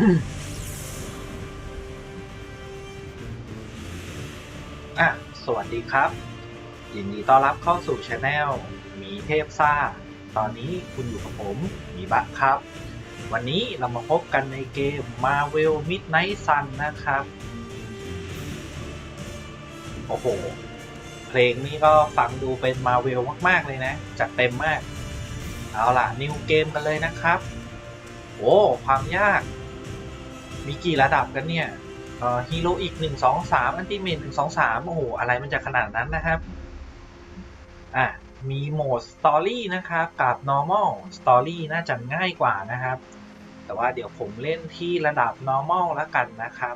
สวัสดีครับยินดีต้อนรับเข้าสู่ช anel มีเทพซ่าตอนนี้คุณอยู่กับผมมีบัคครับวันนี้เรามาพบกันในเกม Marvel Midnight Sun นะครับโอ้โหเพลงนี้ก็ฟังดูเป็น Marvel มากๆเลยนะจัดเต็มมากเอาล่ะนิวเกมกันเลยนะครับโอ้ความยากมีกี่ระดับกันเนี่ยฮีโร่อีก1 2 3อันติเมท1 2 3โอ้โหอะไรมันจะขนาดนั้นนะครับมีโหมด Story นะครับกับ Normal Story น่าจะง่ายกว่านะครับแต่ว่าเดี๋ยวผมเล่นที่ระดับ Normal แล้วกันนะครับ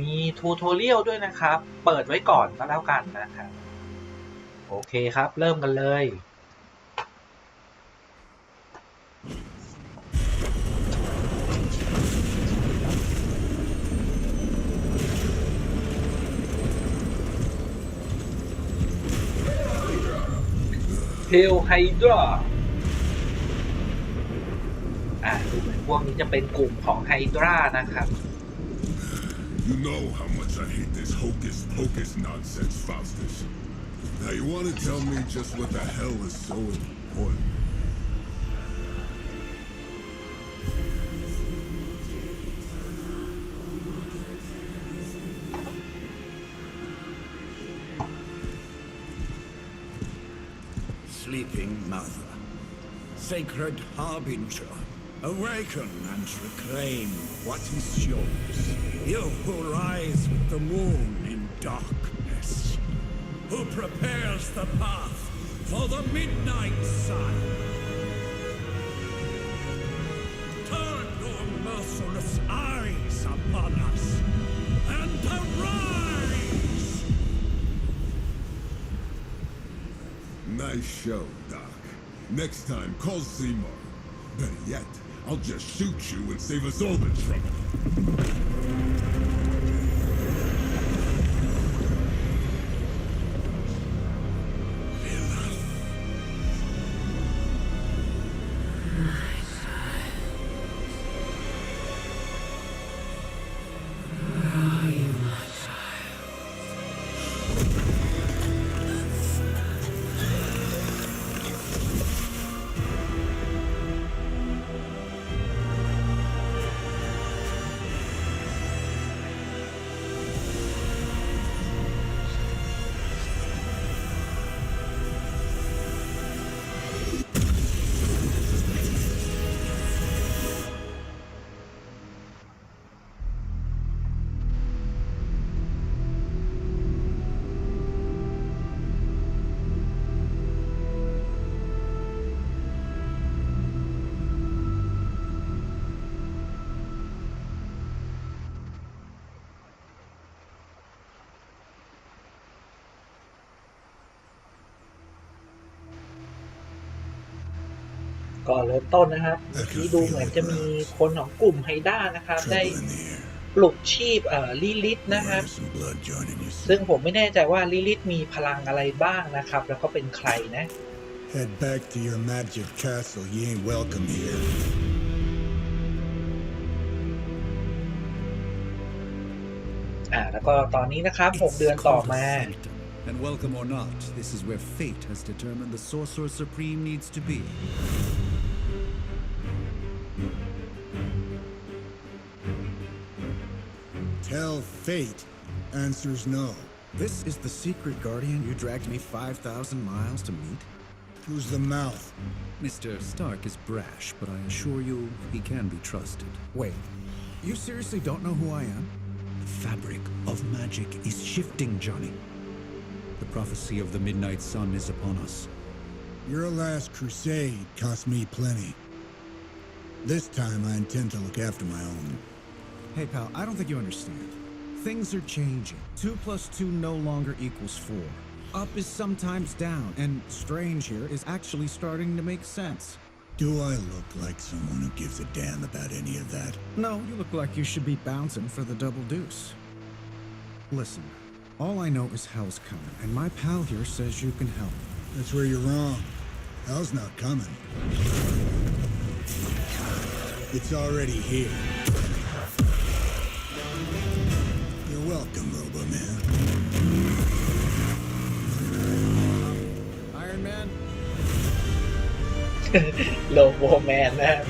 มี Tutorial ด้วยนะครับเปิดไว้ก่อนก็แล้วกันนะครับโอเคครับเริ่มกันเลยHail Hydra ดูเหมือนพวกนี้จะเป็นกลุ่มของ Hydra นะครับ You know how much I hate this hocus pocus nonsense, Faustus. Now you want to tell me just what the hell is so important? Sleeping mother, sacred harbinger, awaken and reclaim what is yours. You who rise with the moon in darkness, who prepares the path for the midnight sun. Turn your merciless eyes upon us and arise! Nice show, Doc. Next time, call Seymour. Better yet, I'll just shoot you and save us all the trouble.ก็เริ่มต้นนะครับเมื่อกี้ดูเหมือนจะมีคนของกลุ่มไฮด้านะครับได้ปลุกชีพลิลิธนะครับซึ่งผมไม่แน่ใจว่าลิลิธมีพลังอะไรบ้างนะครับแล้วก็เป็นใครนะ Head back to your magic castle. You ain't welcome here. แล้วก็ตอนนี้นะครับ6 เดือนต่อมา And welcome or not, this is where fate has determined the Sorcerer Supreme needs to be. Tell fate. Answers no. This is the secret guardian you dragged me 5,000 miles to meet? Who's the mouth? Mr. Stark is brash, but I assure you he can be trusted. Wait, you seriously don't know who I am? The fabric of magic is shifting, Johnny. The prophecy of the Midnight Sun is upon us. Your last crusade cost me plenty. This time I intend to look after my own. Hey pal, I don't think you understand. Things are changing. 2 + 2 no longer equals 4. Up is sometimes down, and strange here is actually starting to make sense. Do I look like someone who gives a damn about any of that? No, you look like you should be bouncing for the double deuce. Listen, all I know is hell's coming, and my pal here says you can help. That's where you're wrong. Hell's not coming. It's already here. You're welcome, Robo-Man. Iron Man? โลโบแมนนะครับ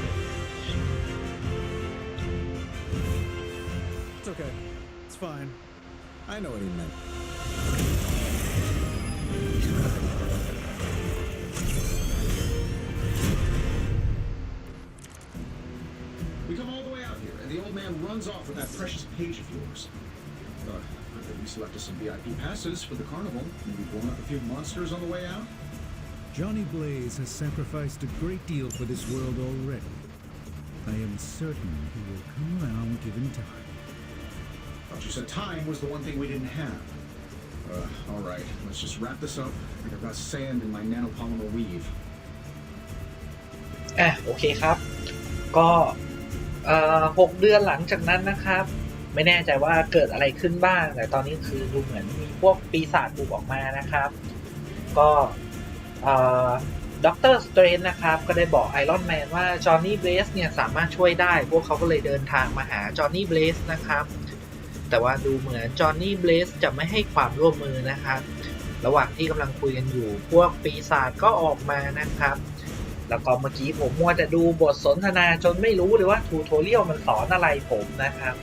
It's okay. It's fine. I know what he meant. We come all the way out here, and the old man runs off with that precious page of yours. I've at least left us some VIP passes for the carnival. Maybe blown up a few monsters on the way out. Johnny Blaze has sacrificed a great deal for this world already. I am certain he will come around given time. Thought you said time was the one thing we didn't have. All right, let's just wrap this up. I've got sand in my nanopolymer weave. โอเคครับ ก็6 เดือนหลังจากนั้นนะครับ ไม่แน่ใจว่าเกิดอะไรขึ้นบ้างแต่ตอนนี้คือดูเหมือนมีพวกปีศาจบุกออกมานะครับ ก็ด็อกเตอร์สเตรนนะครับก็ได้บอกไอรอนแมนว่าจอห์นนี่เบลสเนี่ยสามารถช่วยได้พวกเขาก็เลยเดินทางมาหาจอห์นนี่เบลสนะครับแต่ว่าดูเหมือนจอห์นนี่เบลสจะไม่ให้ความร่วมมือนะครับระหว่างที่กำลังคุยกันอยู่พวกปีศาจก็ออกมานะครับแล้วก็เมื่อกี้ผมมัวแต่ดูบทสนทนาจนไม่รู้เลยว่าทูโทเรียลมันสอนอะไรผมนะครับ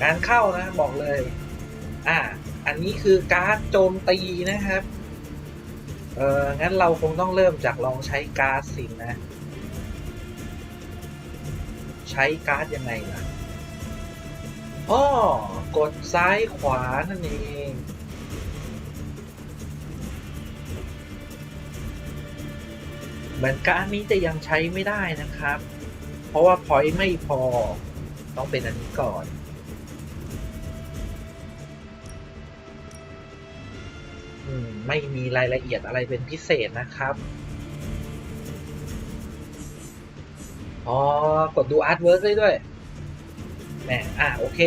งานเข้านะบอกเลยอันนี้คือการ์ดโจมตีนะครับงั้นเราคงต้องเริ่มจากลองใช้การ์ดสินะใช้การ์ดยังไงล่ะกดซ้ายขวานั่นเองเหมือนการ์ดนี้จะยังใช้ไม่ได้นะครับเพราะว่าพอยต์ไม่พอต้องเป็นอันนี้ก่อนไม่มีรายละเอียดอะไรเป็นพิเศษนะครับกดดูอาร์ตเวิร์กได้ด้วยแหมโอเค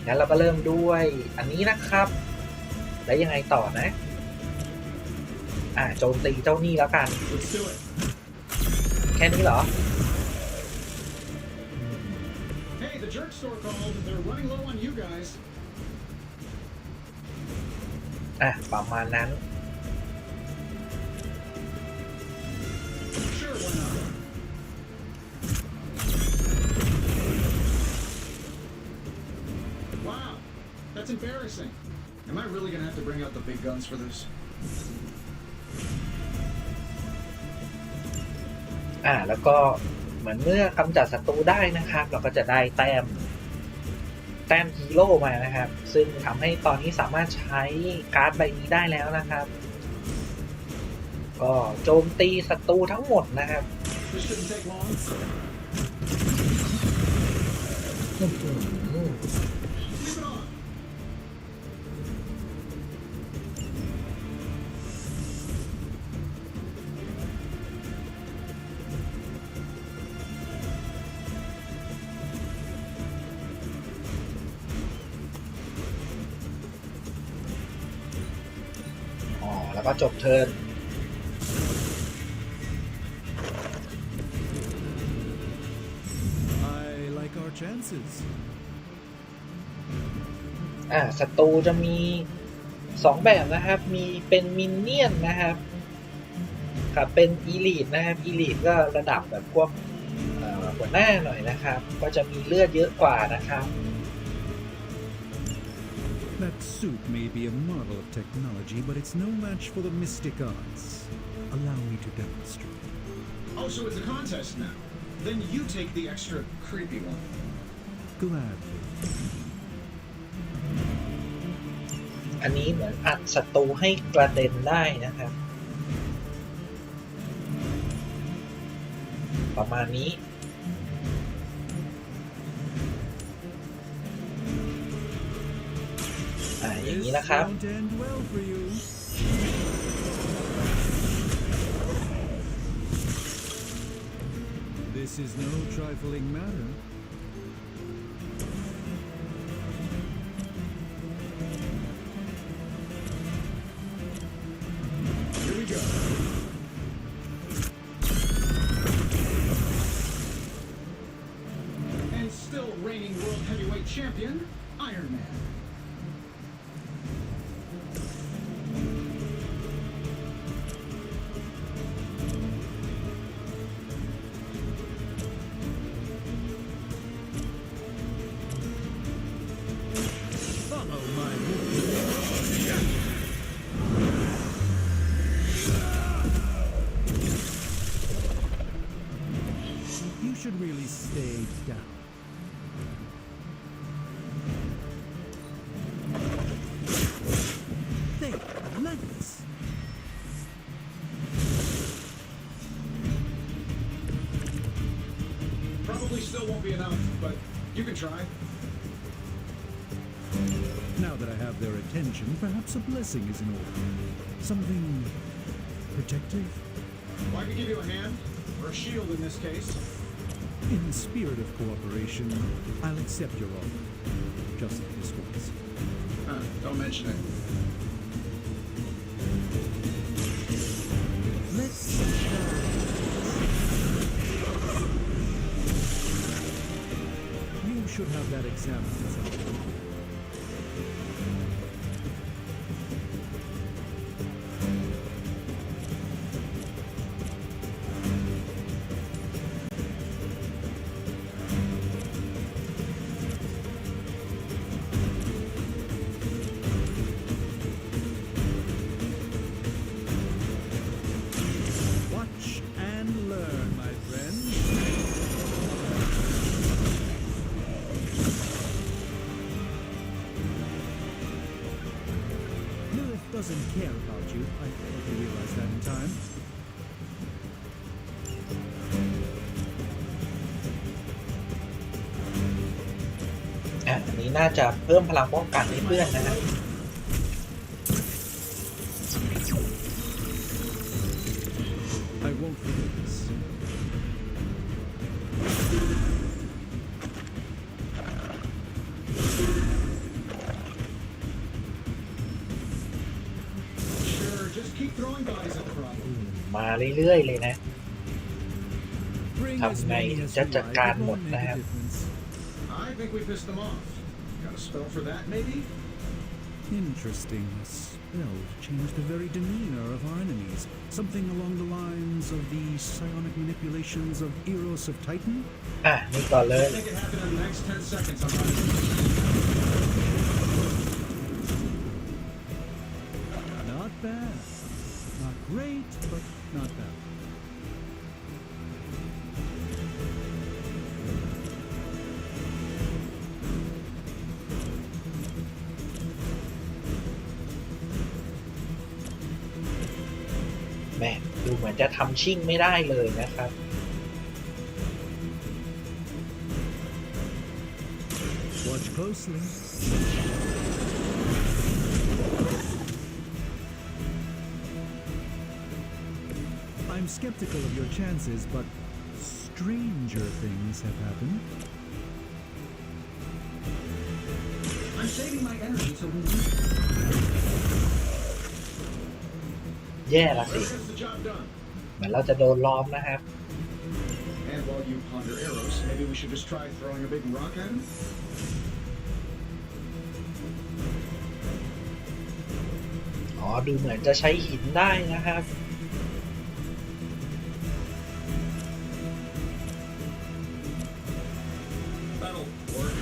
งั้นเราก็เริ่มด้วยอันนี้นะครับแล้วยังไงต่อนะโจมตีเจ้านี่แล้วกันแค่นี้เหรอ Hey, the jerk store called. They're running low on you guys. ประมาณนั้น Sure, why not? Wow, that's embarrassing. Am I really gonna have to bring out the big guns for this? แล้วก็เหมือนเมื่อกำจัดศัตรูได้นะครับเราก็จะได้แต้มฮีโร่มานะครับซึ่งทำให้ตอนนี้สามารถใช้การ์ดใบนี้ได้แล้วนะครับก็โจมตีศัตรูทั้งหมดนะครับ This shouldn't take long. Keep it on. แล้วก็จบเทิร์นศัตรูจะมี2แบบนะครับมีเป็นมินเนี่ยนนะครับกับเป็นอีลีทนะครับอีลีทก็ระดับแบบพวกหัวหน้าหน่อยนะครับก็จะมีเลือดเยอะกว่านะครับ That suit may be a marvel of technology, but it's no match for the mystic arts. Allow me to demonstrate. Oh, so it's a contest now. Then you take the extra creepy one. Gladly. อันนี้เหมือนอัดศัตรูให้กระเด็นได้นะครับประมาณนี้อย่างนี้นะครับ This is no trifling matter. Here we go. champion, Iron Man. Follow my movement. You should really stay down. They are relentless. Probably still won't be enough, but you can try. Now that I have their attention, perhaps a blessing is in order. Something protective? Well, I could give you a hand, or a shield in this case. In the spirit of cooperation, I'll accept your offer. Just this once. Don't mention it. Let's try. You should have that examined sometime. Watch and learn, my friend. Lilith doesn't care about you. I hope you realize that in time. อันนี้น่าจะเพิ่มพลังป้องกันให้เพื่อนนะฮะ I won't forget this. Sure, just keep throwing bodies at the problem. มาเรื่อยๆเลยนะ Bring as Thằng này many as chắc you chắn like, can it một won't make a nè. difference. I think we pissed them off. Got a spell for that, maybe? Interesting. A spell to change the very demeanor of our enemies. Something along the lines of the psionic manipulations of Eros of Titan? นี่ก่อนเลย Make it happen in the next 10 seconds. I'm running. Not bad. Not great, but not bad.แม่ดูเหมือนจะทำชิ่งไม่ได้เลยนะครับ Watch closely. I'm skeptical of your chances, but stranger things have happened. I'm saving my energy till we need it. แย่ละสิ Where is the job done? เหมือนเราจะโดนล้อมนะครับ And while you ponder arrows, maybe we should just try throwing a big rock at him? ดูเหมือนจะใช้หินได้นะครับ That'll work.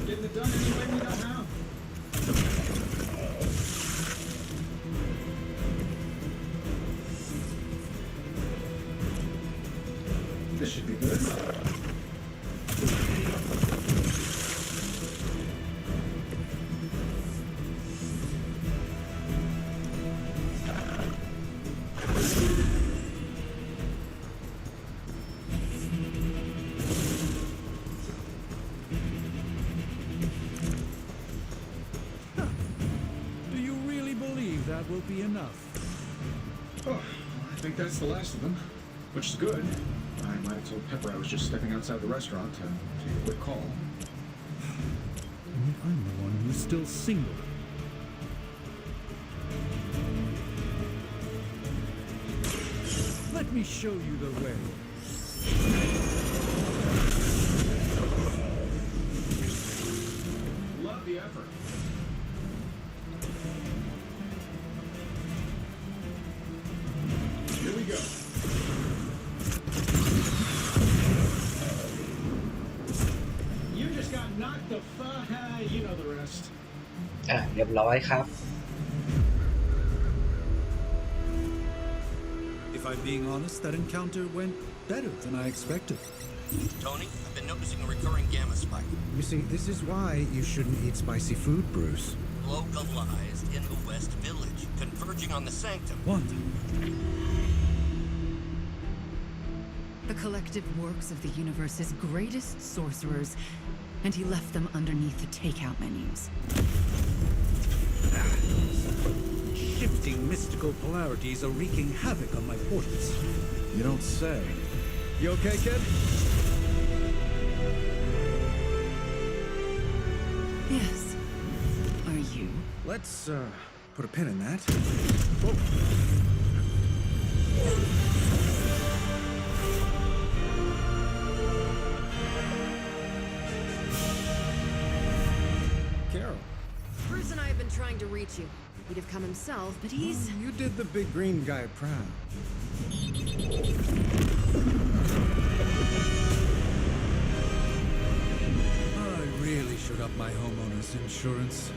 Getting it done any way we know how. This should be good. Do you really believe that will be enough? Oh, I think that's the last of them, which is good. I might have told Pepper I was just stepping outside the restaurant to take a quick call. And yet I'm the one who's still single. me show you the way. Love the effort. Here we go. You just got knocked the you know the rest. เรียบร้อยครับ If I'm being honest, that encounter went better than I expected. Tony, I've been noticing a recurring gamma spike. You see, this is why you shouldn't eat spicy food, Bruce. Localized in the West Village, converging on the sanctum. What? The collective works of the universe's greatest sorcerers, and he left them underneath the takeout menus. Shifting mystical polarities are wreaking havoc on my portals. You don't say. You okay, kid? Yes. Are you? Let's, put a pin in that. Carol, Bruce and I have been trying to reach you. He'd have come himself, but he's... you did the big green guy proud. I really should up my homeowner's insurance.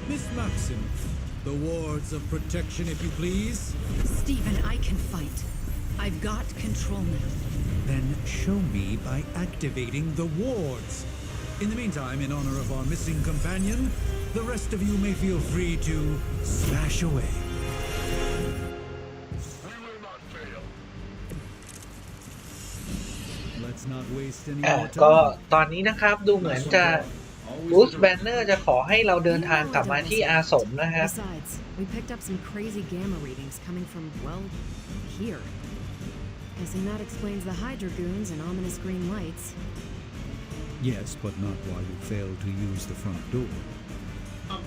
Miss Maxim, the wards of protection, if you please. Stephen, I can fight. I've got control now. Then show me by activating the wards. In the meantime, in honor of our missing companion, the rest of you may feel free to smash away. We will not fail. Let's not waste any ก็ more time. ตอนนี้นะครับดูเหมือนจะบูสแบนเนอร์จะขอให้เราเดินทางกลับมาที่อาสมนะครับ Besides, we picked up some crazy gamma readings coming from, well, here. Guessing that explains the Hydra goons and ominous green lights. Yes, but not while you fail to use the front door.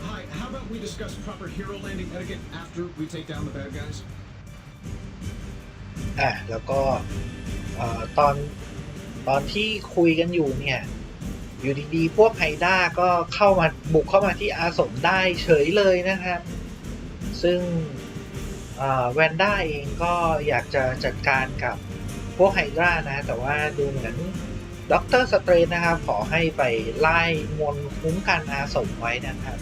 Hi, how about we discuss proper hero landing etiquette after we take down the bad guys? แล้วก็ตอนที่คุยกันอยู่เนี่ยอยู่ดีๆพวกไฮด้าก็บุกเข้ามาที่อาสมได้เฉยเลยนะครับซึ่งแวนด้าเองก็อยากจะจัดการกับพวกไฮด้านะแต่ว่าดูเหมือนด็อกเตอร์สเตรนนะครับขอให้ไปไล่มนต์คุ้มกันอาสมไว้นะครับ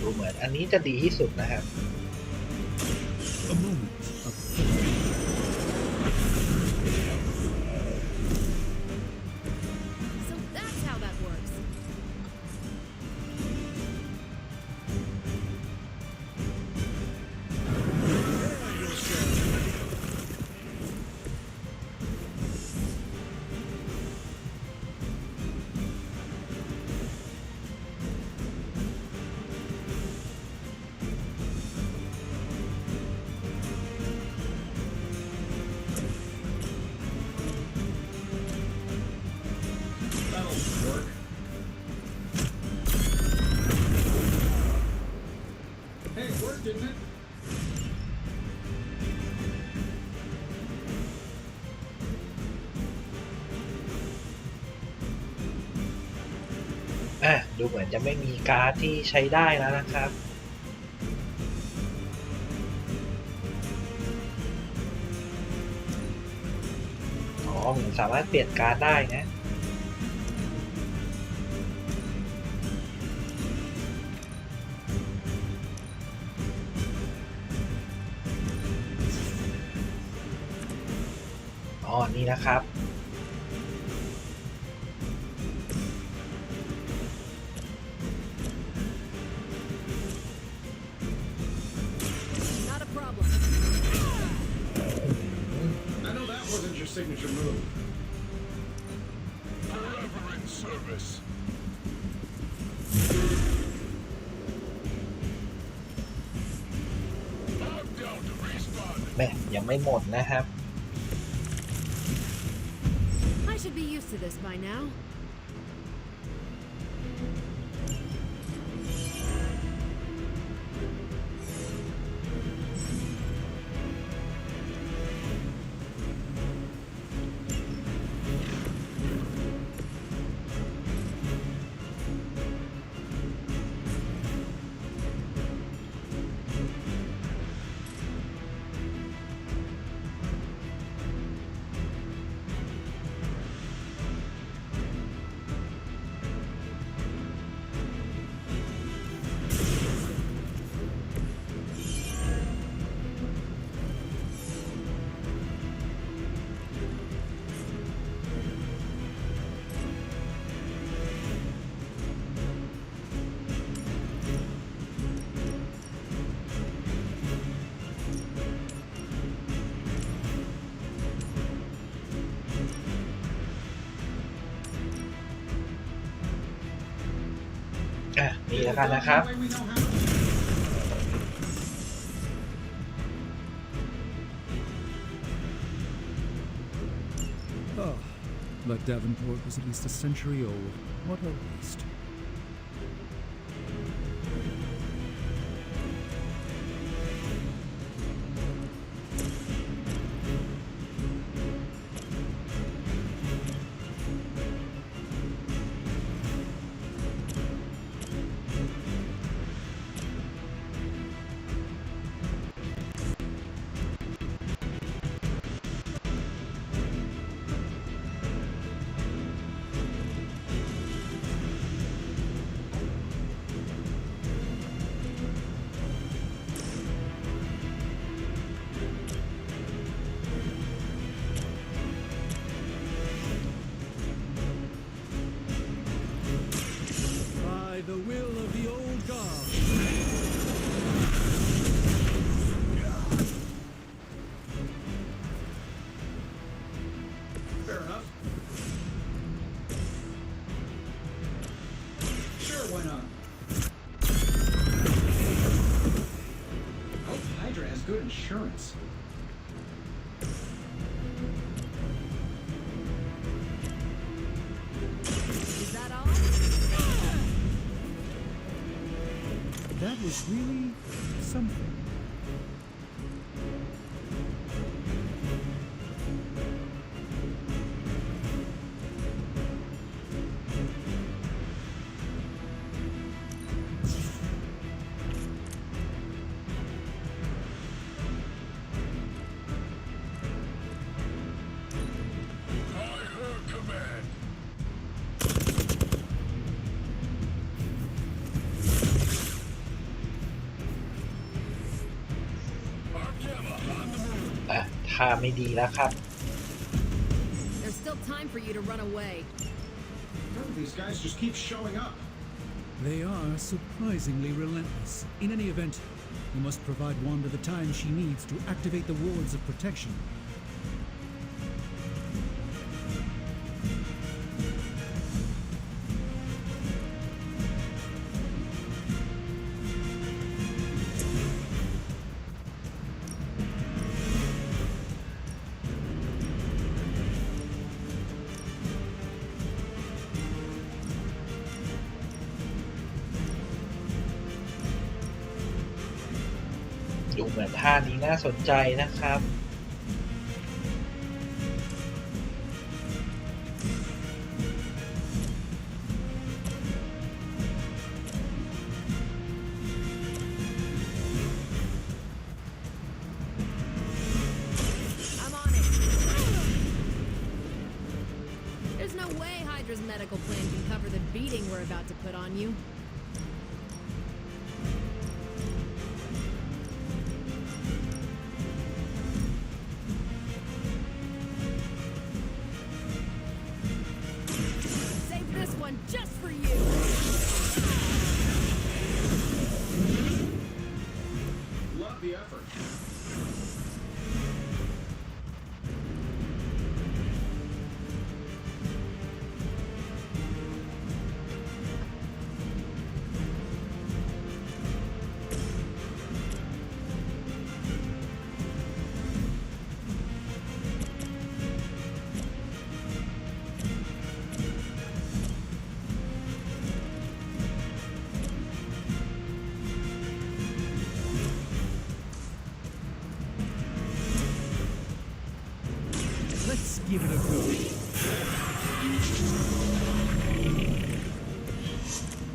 ดูเหมือนอันนี้จะดีที่สุดนะครับ A moment of So that's how that works. ดูเหมือนจะไม่มีการ์ดที่ใช้ได้แล้วนะครับเหมือนสามารถเปลี่ยนการ์ดได้นะนี่นะครับ signature move. Forever in service. แม่ยังไม่หมดนะครับ I should be used to this by now. นี่แล้วกันนะครับ Oh, but Davenport was at least a century old. What a waste. By the will of the old god. Fair enough. Sure, why not? I hope Hydra has good insurance. Is that all? That was really something. By her command. ท่าไม่ดีแล้วครับ There's still time for you to run away. These guys just keep showing up. They are surprisingly relentless. In any event, you must provide Wanda the time she needs to activate the wards of protection.ดูเหมือนท่านี้น่าสนใจนะครับ I'm on it. There's no way Hydra's medical plan can cover the beating we're about to put on you. Save this one just for you. Love the effort. give it a go.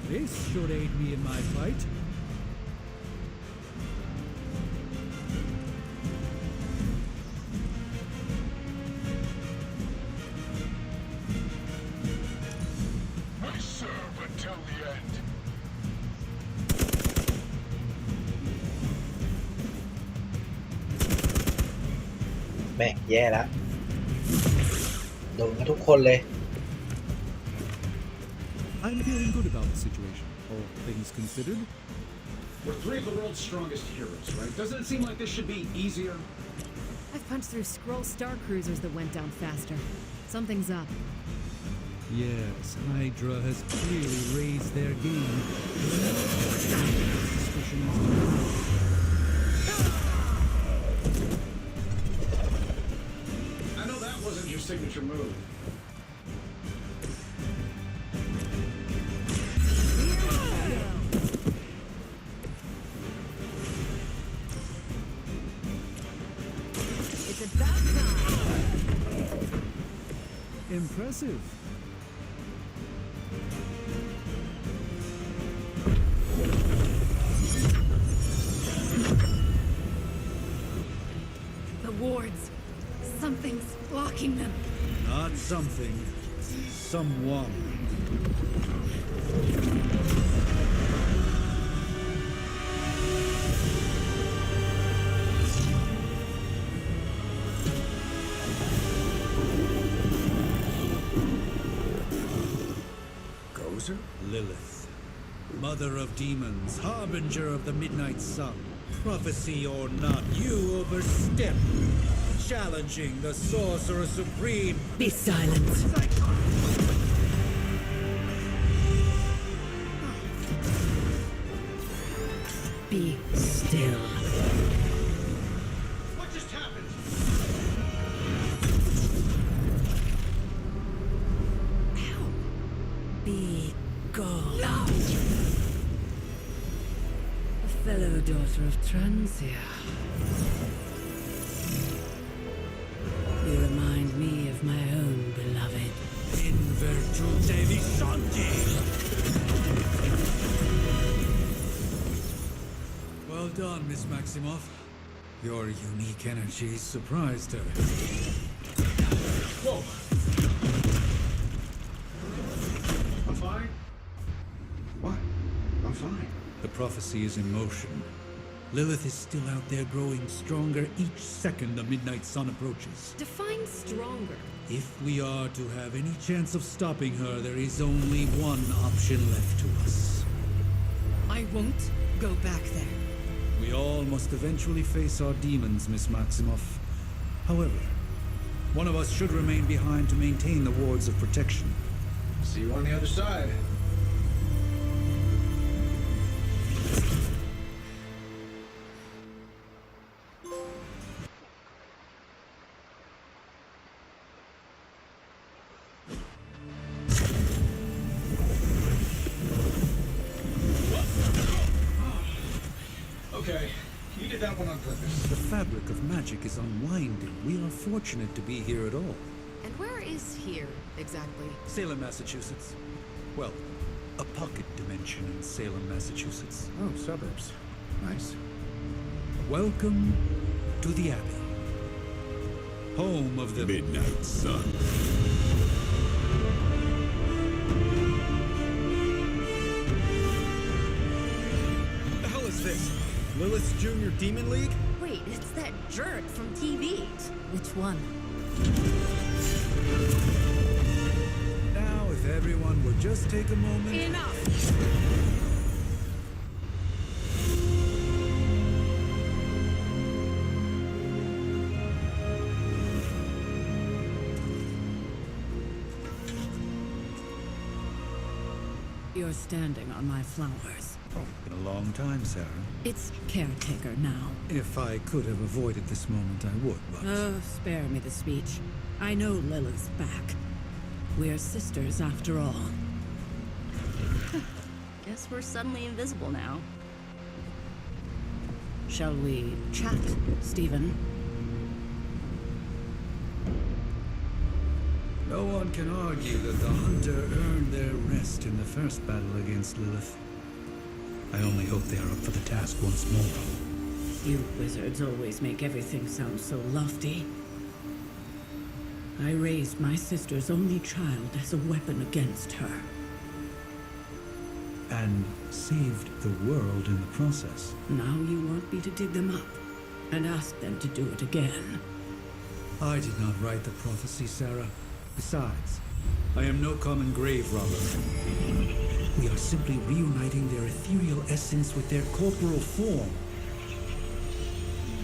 This should aid me in my fight. We serve until the end. แม่งแย่แล้วโดนกันทุกคนเลย I'm feeling good about the situation, all things considered. We're three of the world's strongest heroes, right? Doesn't it seem like this should be easier? I've punched through Skrull star cruisers that went down faster. Something's up. Yes, Hydra has clearly raised their game. Suspicions. I know that wasn't your signature move. It's about time. Impressive. The wards. Something's blocking them. Not something. Someone. Gozer? Lilith, mother of demons, harbinger of the midnight sun. Prophecy or not, you overstep, challenging the sorcerer supreme. Be silent. Be still. What just happened? Be gone. No! A fellow daughter of Transia. You remind me of my own beloved. In virtute vishanti. Well done, Miss Maximoff. Your unique energy surprised her. Whoa! I'm fine? What? I'm fine. The prophecy is in motion. Lilith is still out there growing stronger each second the midnight sun approaches. Define stronger. If we are to have any chance of stopping her, there is only one option left to us. I won't go back there. We all must eventually face our demons, Miss Maximoff. However, one of us should remain behind to maintain the wards of protection. See you on the other side. Okay, you did that one on purpose. The fabric of magic is unwinding. We are fortunate to be here at all. And where is here, exactly? Salem, Massachusetts. Well, a pocket dimension in Salem, Massachusetts. Oh, suburbs. Nice. Welcome to the Abbey. Home of the Midnight Sun. What the hell is this? Lilith's Junior Demon League? Wait, it's that jerk from TV. Which one? Now, if everyone would just take a moment. Enough! You're standing on my flowers. Oh, been a long time, Sarah. It's caretaker now. If I could have avoided this moment, I would, but... Oh, spare me the speech. I know Lilith's back. We're sisters after all. Guess we're suddenly invisible now. Shall we chat, Stephen? No one can argue that the Hunter earned their rest in the first battle against Lilith. I only hope they are up for the task once more. You wizards always make everything sound so lofty. I raised my sister's only child as a weapon against her. And saved the world in the process. Now you want me to dig them up and ask them to do it again. I did not write the prophecy, Sarah. Besides, I am no common grave robber. We are simply reuniting their ethereal essence with their corporal form.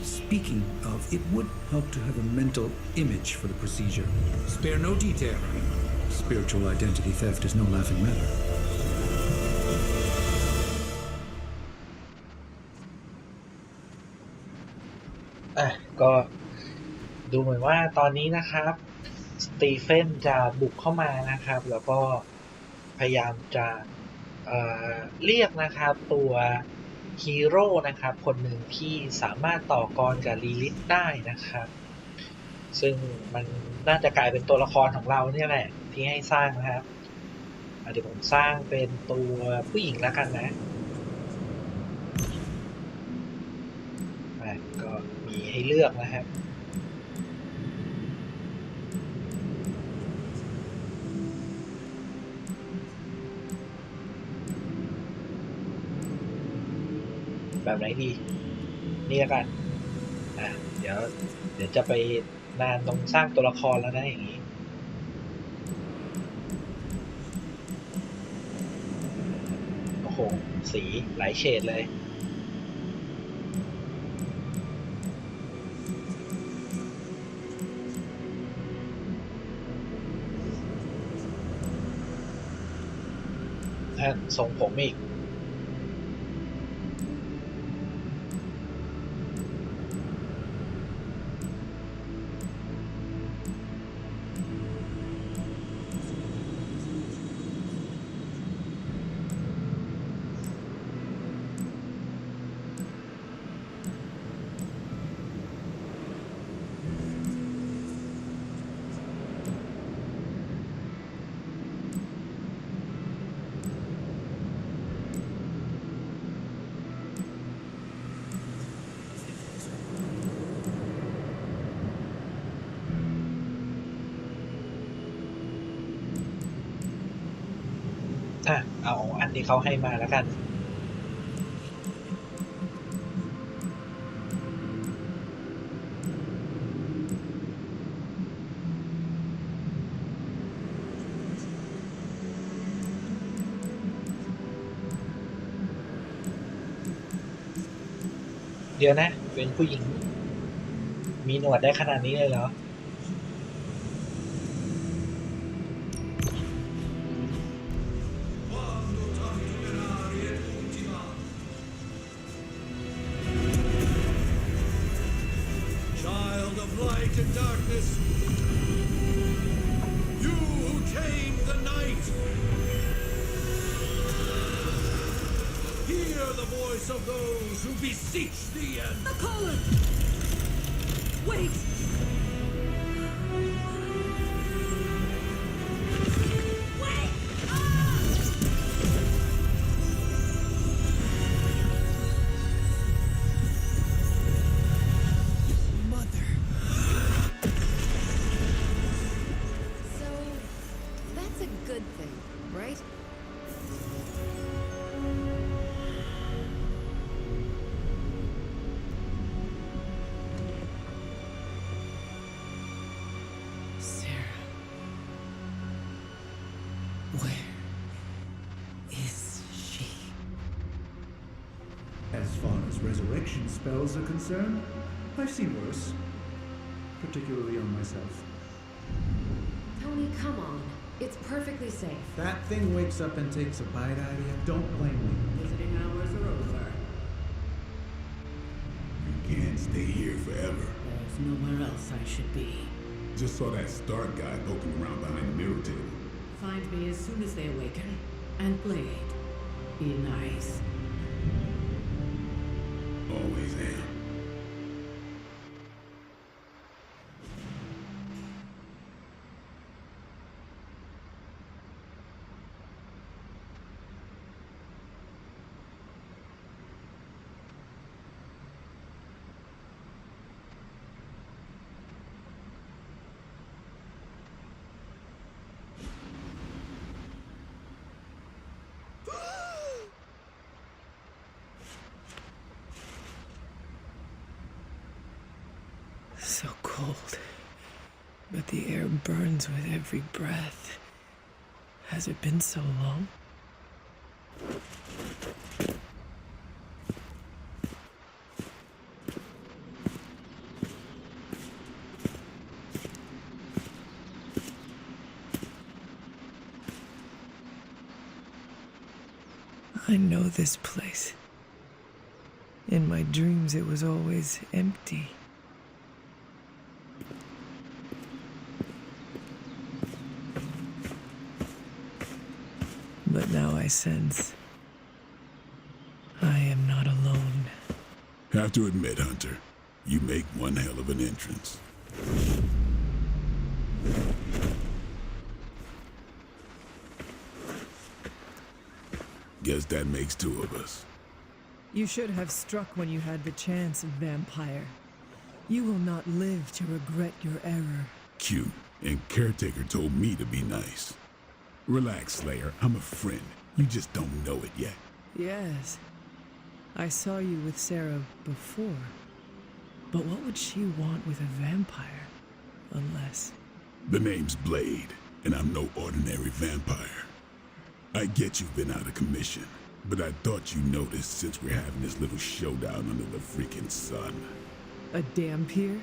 Speaking of, it would help to have a mental image for the procedure. Spare no detail. Spiritual identity theft is no laughing matter. ก็ดูเหมือนว่าตอนนี้นะครับสตีเฟนจะบุกเข้ามานะครับแล้วก็พยายามจะเรียกนะครับตัวฮีโร่นะครับคนหนึ่งที่สามารถต่อกรกับลีลิธได้นะครับซึ่งมันน่าจะกลายเป็นตัวละครของเราเนี่ยแหละที่ให้สร้างนะครับเดี๋ยวผมสร้างเป็นตัวผู้หญิงแล้วกันนะก็มีให้เลือกนะครับแบบไหนดีนี่แล้วกันเดี๋ยวจะไปนานตรงสร้างตัวละครแล้วนะอย่างนี้โอ้โหสีหลายเฉดเลยส่งผมอีกเอาอันที่เขาให้มาแล้วกันเดี๋ยวนะเป็นผู้หญิงมีหนวดได้ขนาดนี้เลยเหรอAnd darkness, you who tame the night, hear the voice of those who beseech thee and the collar. Wait. As far as resurrection spells are concerned, I've seen worse, particularly on myself. Tony, come on. It's perfectly safe. That thing wakes up and takes a bite out of you. Don't blame me. Visiting hours are over. You can't stay here forever. There's nowhere else I should be. Just saw that Stark guy poking around behind the mirror table. Find me as soon as they awaken. And Blade, be nice. Always am. So cold. But the air burns with every breath. Has it been so long? I know this place. In my dreams, it was always empty. But now I sense I am not alone. Have to admit, Hunter, you make one hell of an entrance. Guess that makes two of us. You should have struck when you had the chance, vampire. You will not live to regret your error. Cute, and Caretaker told me to be nice. Relax, Slayer. I'm a friend. You just don't know it yet. Yes. I saw you with Sarah before. But what would she want with a vampire? Unless... The name's Blade, and I'm no ordinary vampire. I get you've been out of commission, but I thought you noticed since we're having this little showdown under the freaking sun. A dampier?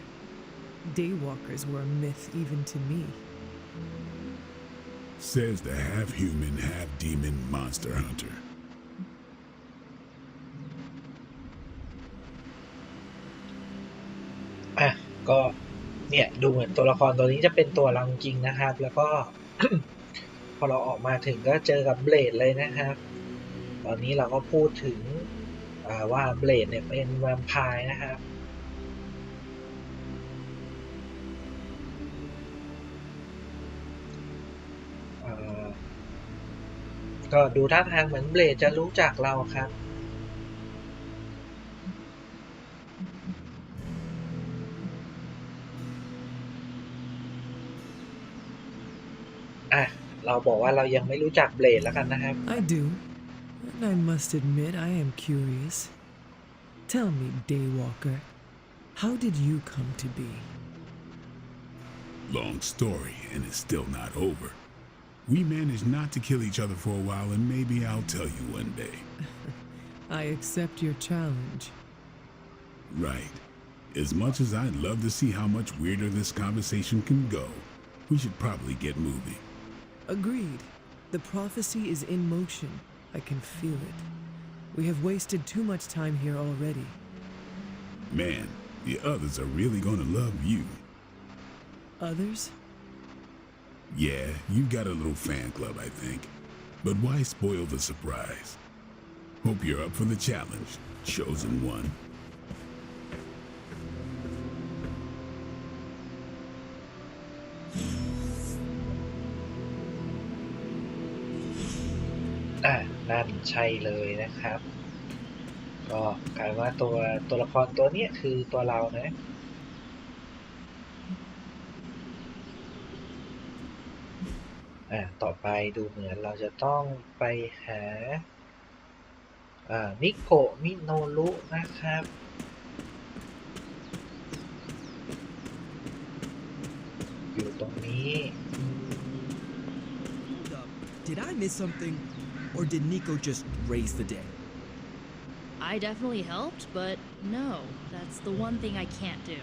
Daywalkers were a myth even to me. Says the half-human, half-demon monster hunter. อ่ะก็เนี่ยดูเหมือนตัวละครตัวนี้จะเป็นตัวเราจริงนะครับแล้วก็ พอเราออกมาถึงก็เจอกับเบลดเลยนะครับตอนนี้เราก็พูดถึงว่าเบลดเนี่ยเป็นแวมไพร์นะครับก็ดูท่าทางเหมือนเบลดจะรู้จักเราครับเราบอกว่าเรายังไม่รู้จักเบลดแล้วกันนะครับ I do, and I must admit I am curious. Tell me, Daywalker, how did you come to be? Long story, and it's still not over. We managed not to kill each other for a while, and maybe I'll tell you one day. I accept your challenge. Right. As much as I'd love to see how much weirder this conversation can go, we should probably get moving. Agreed. The prophecy is in motion. I can feel it. We have wasted too much time here already. Man, the others are really gonna love you. Others? Yeah, you got a little fan club, I think. But why spoil the surprise? Hope you're up for the challenge, chosen one.นั่นใช่เลยนะครับก็กลายว่าตัวละครตัวนี้คือตัวเรานะต่อไปดูเหมือนเราจะต้องไปหานิโกะมิโนรุนะครับอยู่ตรงนี้ Did I miss something, or did Nico just raise the dead? I definitely helped, but no, that's the one thing I can't do.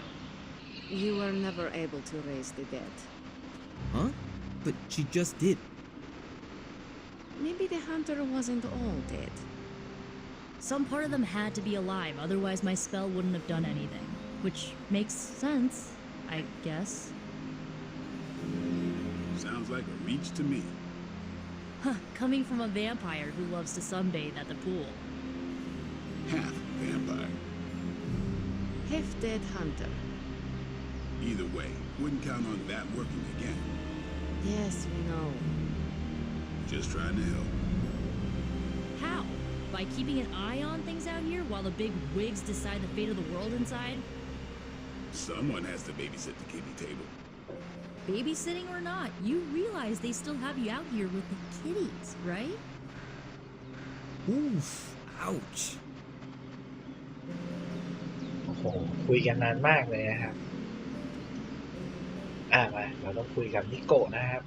You were never able to raise the dead. Huh? But she just did. Maybe the hunter wasn't all dead. Some part of them had to be alive, otherwise my spell wouldn't have done anything. Which makes sense, I guess. Sounds like a reach to me. Huh, coming from a vampire who loves to sunbathe at the pool. Half vampire. Half dead hunter. Either way, wouldn't count on that working again. Yes, we know. Just trying to help. How? By keeping an eye on things out here while the big wigs decide the fate of the world inside? Someone has to babysit the kiddie table. Babysitting or not, you realize they still have you out here with the kitties, right? Oof, ouch. โอ้โหคุยกันนานมากเลยนะครับ มาเราต้องคุยกับนิโกะนะครับ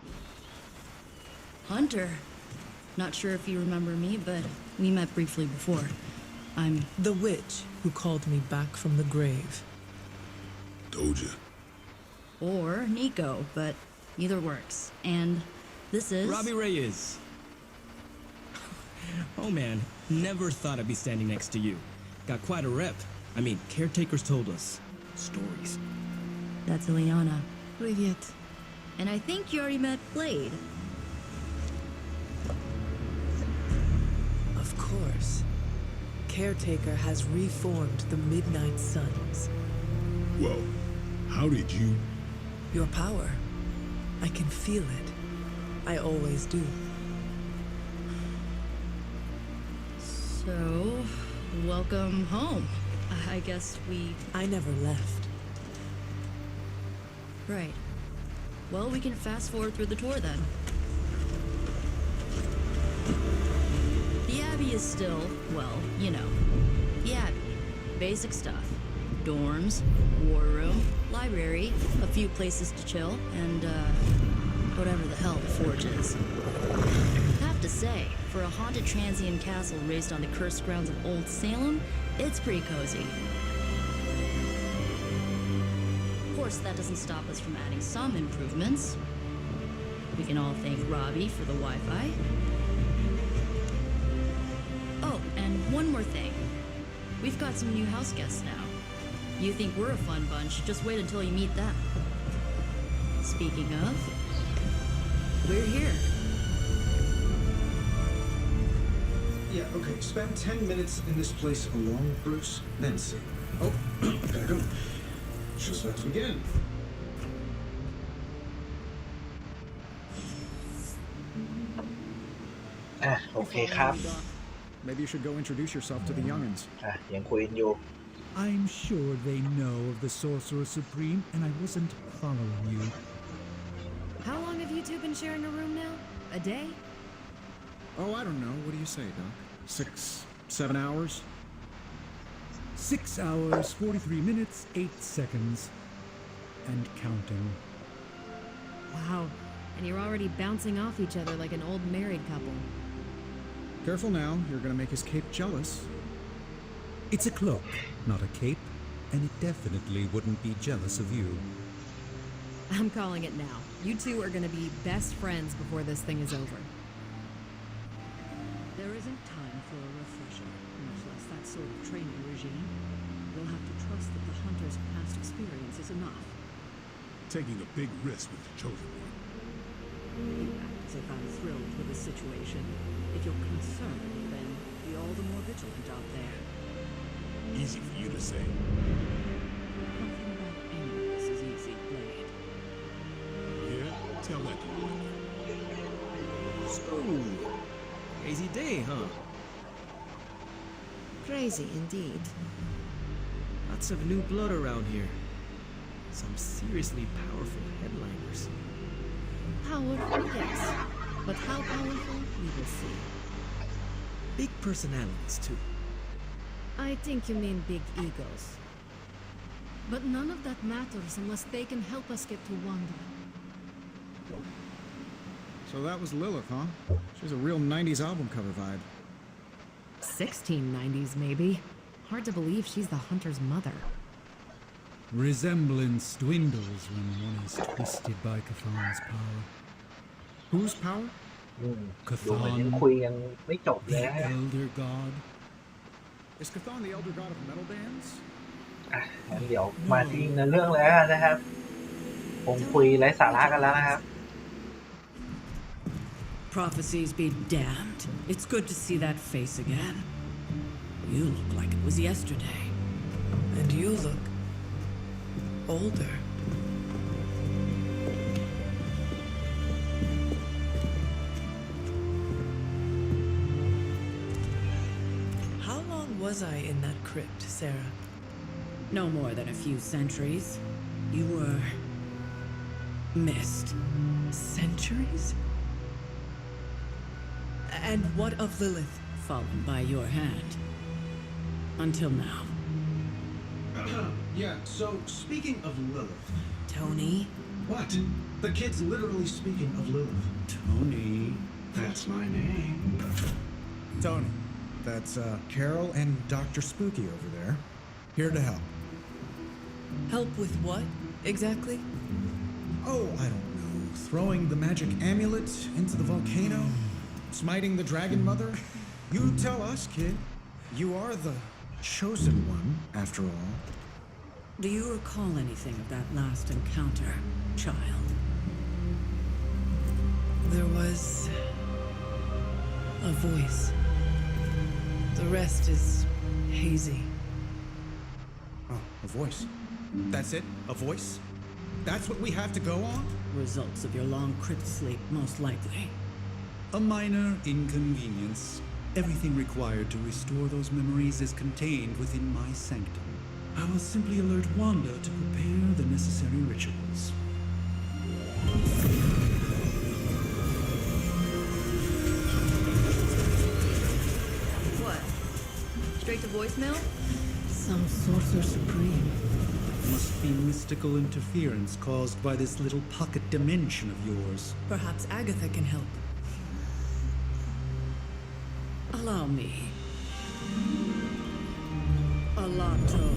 Hunter. Not sure if you remember me, but we met briefly before. I'm The witch who called me back from the grave. Told ya. or Nico, but either works. And this is Robbie Reyes. Oh man, never thought I'd be standing next to you. Got quite a rep. I mean, caretakers told us stories. That's Ileana. Привет. And I think you already met Blade. Of course. Caretaker has reformed the Midnight Suns. Well, how did you? Your power. I can feel it. I always do. So, welcome home. I guess we... I never left. Right. Well, we can fast forward through the tour then. The Abbey is still, well, you know, the Abbey. Basic stuff. Dorms, war room, library, a few places to chill, and, whatever the hell the Forge is. Have to say, for a haunted transient castle raised on the cursed grounds of Old Salem, it's pretty cozy. Of course, that doesn't stop us from adding some improvements. We can all thank Robbie for the Wi-Fi. Oh, and one more thing. We've got some new house guests now. You think we're a fun bunch, just wait until you meet them. Speaking of, we're here. Yeah, okay. Spend 10 minutes in this place alone, Bruce, then see. Oh, gotta go. Show's about to begin. Okay ครับ Maybe you should go introduce yourself to the youngins. ยังคุยกันอยู่ I'm sure they know of the Sorcerer Supreme, and I wasn't following you. How long have you two been sharing a room now? A day? Oh, I don't know. What do you say, Doc? 6, 7 hours? 6 hours, 43 minutes, 8 seconds. And counting. Wow. And you're already bouncing off each other like an old married couple. Careful now. You're gonna make his cape jealous. It's a cloak, not a cape, and it definitely wouldn't be jealous of you. I'm calling it now. You two are gonna be best friends before this thing is over. There isn't time for a refresher, much less that sort of training regime. You'll have to trust that the Hunter's past experience is enough. Taking a big risk with the chosen one. You act as if I'm thrilled with the situation. If you're concerned, then be all the more vigilant out there. Easy for you to say. Nothing about any of this is easy, Blade. Yeah? Tell that to me. So, crazy day, huh? Crazy indeed. Lots of new blood around here. Some seriously powerful headliners. Powerful, yes. But how powerful, we will see. Big personalities, too. I think you mean big egos. But none of that matters unless they can help us get to Wanda. So that was Lilith, huh? She has a real 90s album cover vibe. 1690s, maybe. Hard to believe she's the Hunter's mother. Resemblance dwindles when one is twisted by Cathan's power. Whose power? ดูเหมือนยังคุยยังไม่จบเลย The นะ Elder God. Is Cathan the elder god of metal bands? งั้นเดี๋ยวมาที่เนื้อเรื่องแล้วนะครับคงคุยไร้สาระกันแล้วนะครับ Prophecies be damned. It's good to see that face again. You look like it was yesterday. And you look older. How long was I in that crypt, Sarah? No more than a few centuries. You were missed. Centuries? And what of Lilith? Fallen by your hand. Until now. Yeah, so speaking of Lilith. Tony, What? The kid's literally speaking of Lilith. Tony, that's my name. Tony, that's Carol and Dr. Spooky over there. Here to help. Help with what, exactly? Oh, I don't know. Throwing the magic amulet into the volcano? Smiting the dragon mother? You tell us, kid. You are the chosen one, after all. Do you recall anything of that last encounter, child? There was a voice. The rest is hazy. Oh, a voice. That's it? A voice? That's what we have to go on? Results of your long crypt sleep, most likely. A minor inconvenience. Everything required to restore those memories is contained within my sanctum. I will simply alert Wanda to prepare the necessary rituals. What? Straight to voicemail? Some sorcerer supreme. Must be mystical interference caused by this little pocket dimension of yours. Perhaps Agatha can help. Allow me. Alato.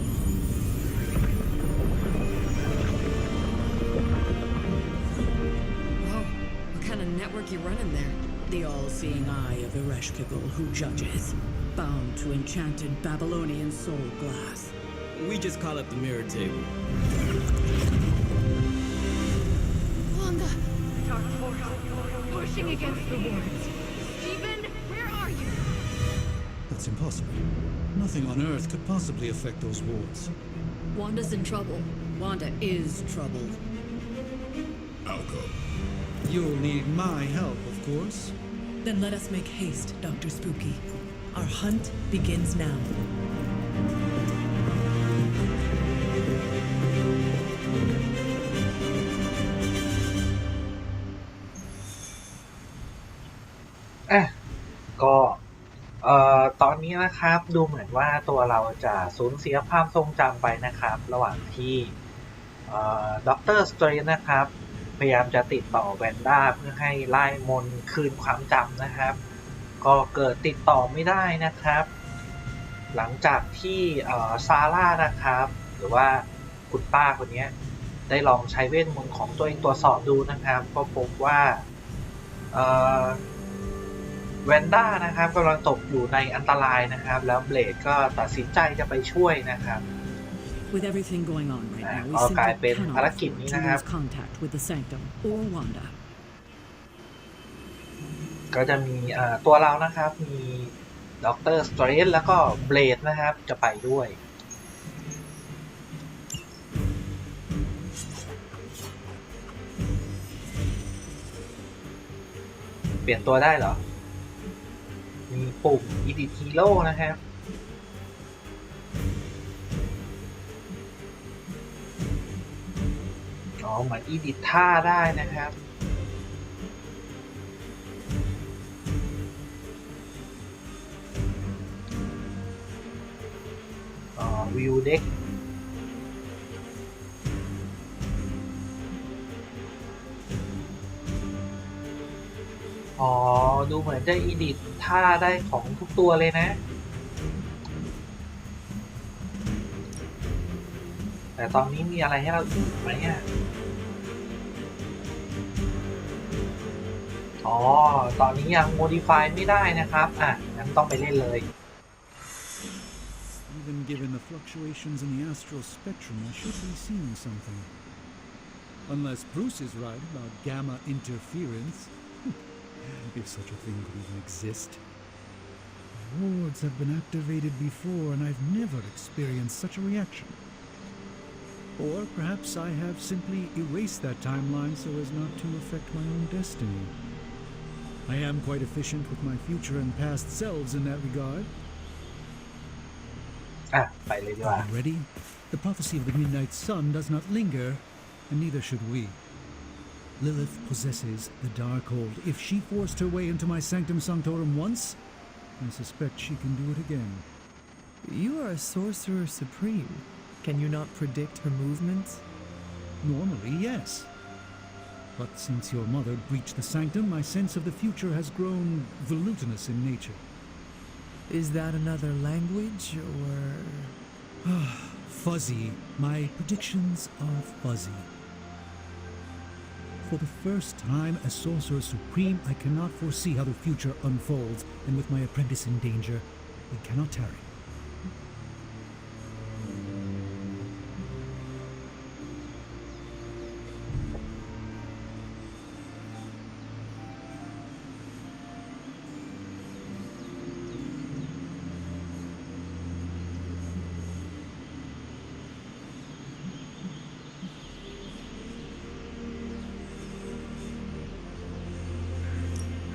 Whoa, what kind of network you running there? The all-seeing eye of Ereshkigal who judges, bound to enchanted Babylonian soul glass. We just call it the mirror table. Wanda! Dark force, pushing against the wards. Stephen, where are you? That's impossible. Nothing on Earth could possibly affect those wards. Wanda's in trouble. Wanda is troubled. I'll go. You'll need my help, of course. Then let us make haste, Dr. Spooky. Our hunt begins now.ก็ตอนนี้นะครับดูเหมือนว่าตัวเราจะสูญเสียความทรงจำไปนะครับระหว่างที่ด็อกเตอร์สเตรนนะครับพยายามจะติดต่อแวนด้าเพื่อให้ไล่มนต์คืนความจำนะครับก็เกิดติดต่อไม่ได้นะครับหลังจากที่ซาร่านะครับหรือว่าคุณป้าคนนี้ได้ลองใช้เวทมนต์ของตัวเองตรวจสอบดูนะครับก็พบว่าแวนด้านะครับกำลังตกอยู่ในอันตรายนะครับแล้วเบลดก็ตัดสินใจจะไปช่วยนะครับ With everything going on right now, we ก็กลาย simply เป็นภาร cannot กิจ afford นี้ to นะครับ lose contact with the Sanctum or Wanda. ก็จะมีตัวเรานะครับมีด็อกเตอร์สเตรนแล้วก็เบลดนะครับจะไปด้วยเปลี่ยนตัวได้เหรอมีปุ่ม Edit Hero นะครับเหมือน Edit ท่าได้นะครับView Deck ดูเหมือนจะ Edit ท่าได้ของทุกตัวเลยนะแต่ตอนนี้มีอะไรให้เราอีกไหมตอนนี้ยัง Modify ไม่ได้นะครับงั้นต้องไปเล่นเลย Even given the fluctuations in the astral spectrum, I should be seeing something. Unless Bruce is right about gamma interference. If such a thing could even exist. Wards have been activated before, and I've never experienced such a reaction. Or perhaps I have simply erased that timeline so as not to affect my own destiny. I am quite efficient with my future and past selves in that regard. ไปเลยดีกว่า Are you ready? The prophecy of the Midnight Sun does not linger, and neither should we. Lilith possesses the Darkhold. If she forced her way into my Sanctum Sanctorum once, I suspect she can do it again. You are a sorcerer supreme. Can you not predict her movements? Normally, yes. But since your mother breached the sanctum, my sense of the future has grown volutinous in nature. Is that another language, or...? Fuzzy. My predictions are fuzzy. For the first time as Sorcerer Supreme, I cannot foresee how the future unfolds, and with my apprentice in danger, we cannot tarry.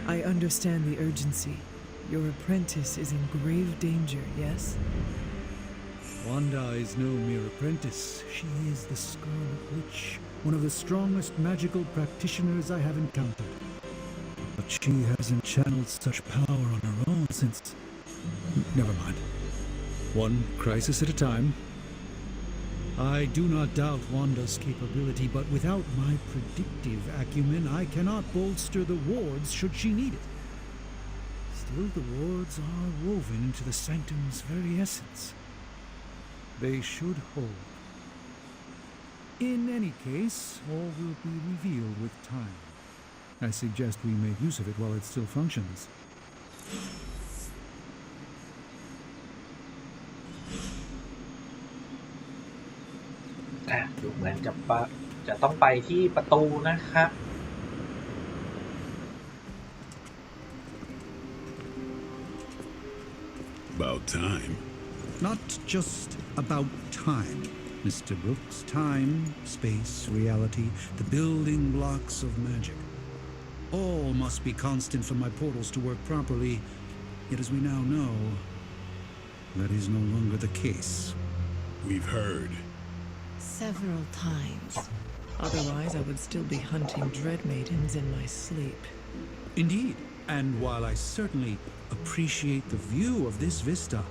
I understand the urgency. Your apprentice is in grave danger, yes? Wanda is no mere apprentice. She is the Scarlet Witch, one of the strongest magical practitioners I have encountered. But she hasn't channeled such power on her own since... Never mind. One crisis at a time. I do not doubt Wanda's capability, but without my predictive acumen, I cannot bolster the wards should she need it. Still, the wards are woven into the sanctum's very essence. They should hold. In any case, all will be revealed with time. I suggest we make use of it while it still functions. ดูเหมือนจะต้องไปที่ประตูนะครับ About time. Not just about time, Mr. Brooks. Time, space, reality, the building blocks of magic. All must be constant for my portals to work properly. Yet as we now know, that is no longer the case. We've heard. Several times. Otherwise, I would still be hunting dread maidens in my sleep. Indeed, and while I certainly appreciate the view of this vista,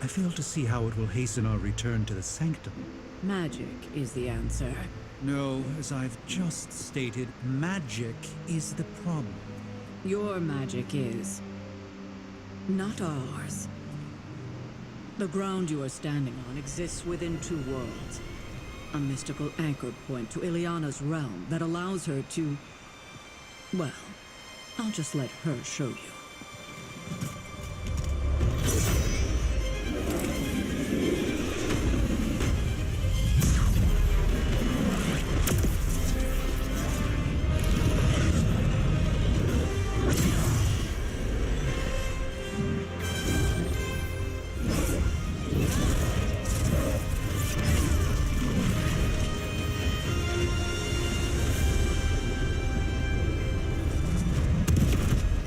I fail to see how it will hasten our return to the sanctum. Magic is the answer. No, as I've just stated, magic is the problem. Your magic is. Not ours. The ground you are standing on exists within two worlds. A mystical anchor point to Ileana's realm that allows her to... Well, I'll just let her show you.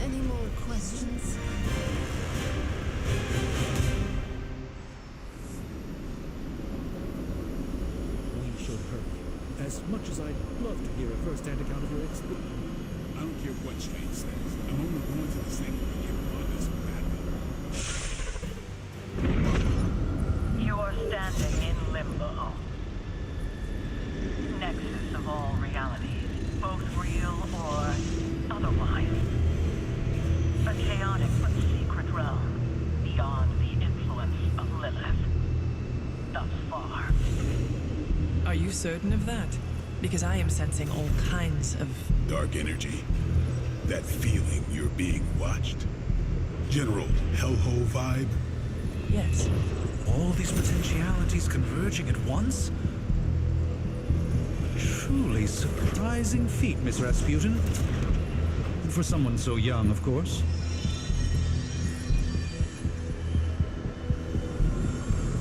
Any more questions? We should hurry. As much as I'd love to hear a first-hand account of your experience. I don't care what Strange says. I'm only going to the sanctum to get Wanda's battle. You are standing in limbo. Nexus of all realities, both real or otherwise. A chaotic but secret realm beyond the influence of Lilith. Thus far. Are you certain of that? Because I am sensing all kinds of... Dark energy. That feeling you're being watched. General hellhole vibe. Yes. All these potentialities converging at once? Truly surprising feat, Miss Rasputin. For someone so young, of course.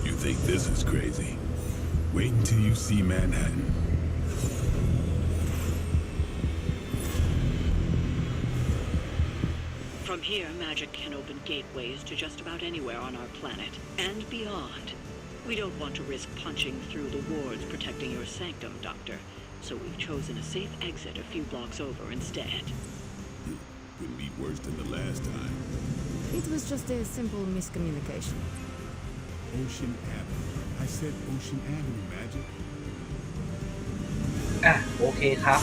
You think this is crazy? Wait until you see Manhattan. From here, magic can open gateways to just about anywhere on our planet, and beyond. We don't want to risk punching through the wards protecting your sanctum, Doctor, so we've chosen a safe exit a few blocks over instead. Couldn't be worse than the last time. It was just a simple miscommunication. Ocean Avenue. I said Ocean Avenue, Magic. โอเคครับ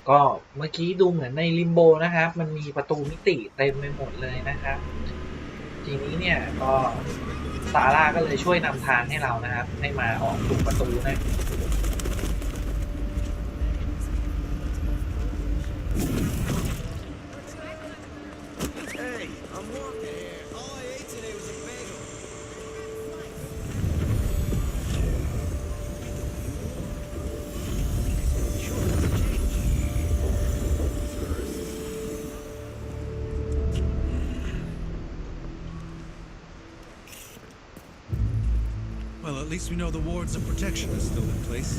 ก็เมื่อกี้ดูเหมือนในลิมโบนะครับมันมีประตูมิติเต็มไปหมดเลยนะครับทีนี้เนี่ยก็ซาร่าก็เลยช่วยนำทางให้เรานะครับให้มาออกถูกประตูนะ Hey, I'm walking here. All I ate today was a bagel. Well, at least we know the wards of protection are still in place.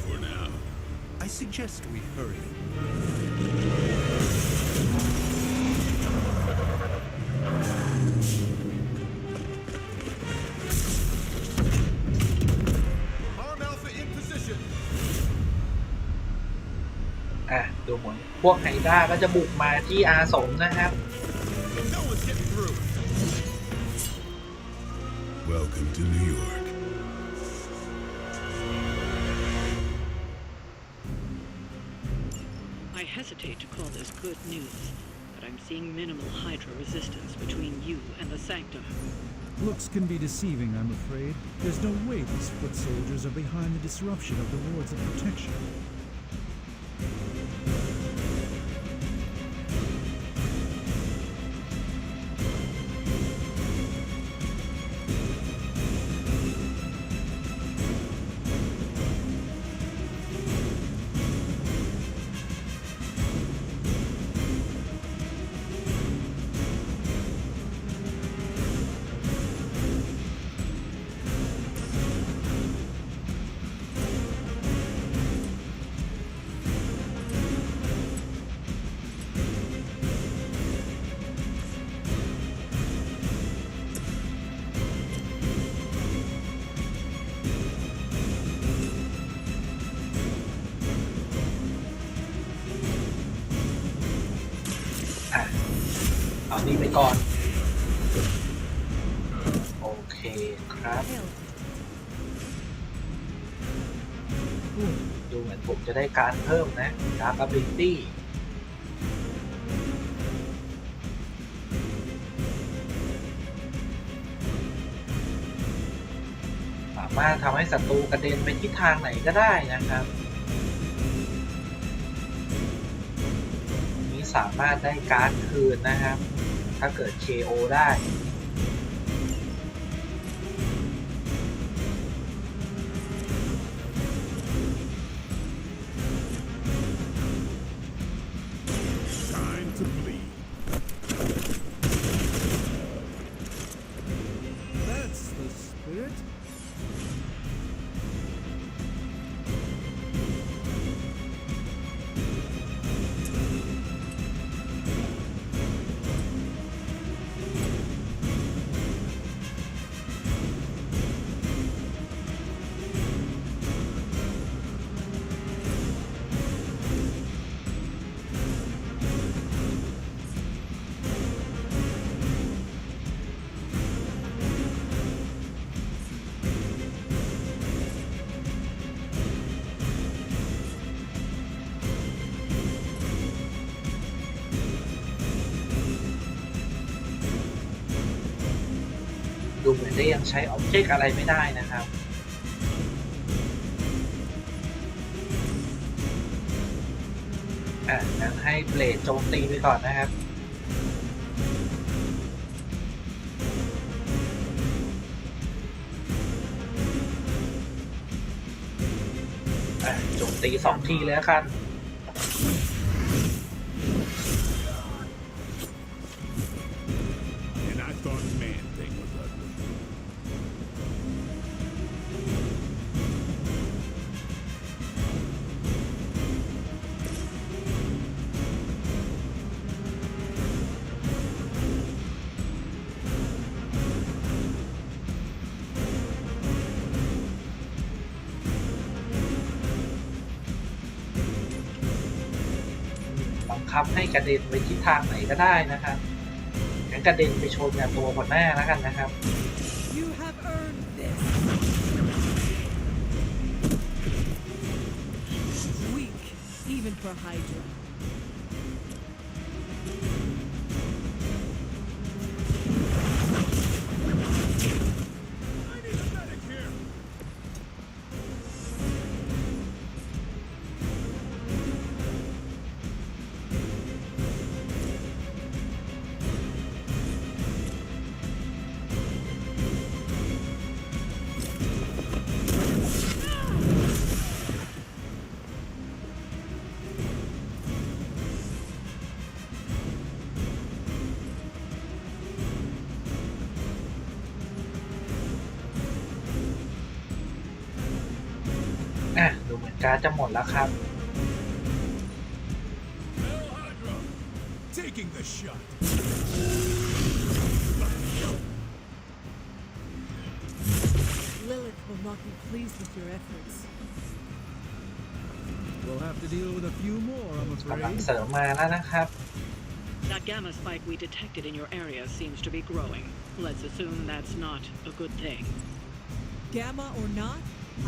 For now. I suggest we hurry. Arm Alpha in position. ดูเหมือนพวกไฮด้าก็จะบุกมาที่อาสมนะครับ No one's getting through. Welcome to New York. I hesitate to call this good news, but I'm seeing minimal Hydra resistance between you and the Sanctum. Looks can be deceiving, I'm afraid. There's no way these foot soldiers are behind the disruption of the wards of protection.เอานี่ไปก่อนโอเคครับดูเหมือนผมจะได้การเพิ่มนะ Dark Ability สามารถทำให้ศัตรูกระเด็นไปทิศทางไหนก็ได้นะครับนี้สามารถได้การ์ดคืนนะครับถ้าเกิด KO ได้ Time to bleed. That's the spirit.ดูเหมือนได้ยังใช้ออบเจกต์อะไรไม่ได้นะครับงั้นให้เบลดโจมตีไปก่อนนะครับโจมตี2 ทีแล้วกันAnd I thought man thing was ugly. บังคับให้กระเด็นไปทิศทางไหนก็ได้นะครับงั้นกระเด็นไปชนกับตัวหัวหน้าแล้วกันนะครับ You have earned this. even for Hydra. I need a medic here! ดูเหมือนการจะหมดแล้วครับ Taking the shot. Lilith will not be pleased with your efforts. We'll have to deal with a few more, I'm กำลัง afraid. เสริมมาแล้วนะครับ That gamma spike we detected in your area seems to be growing. Let's assume that's not a good thing. Gamma or not,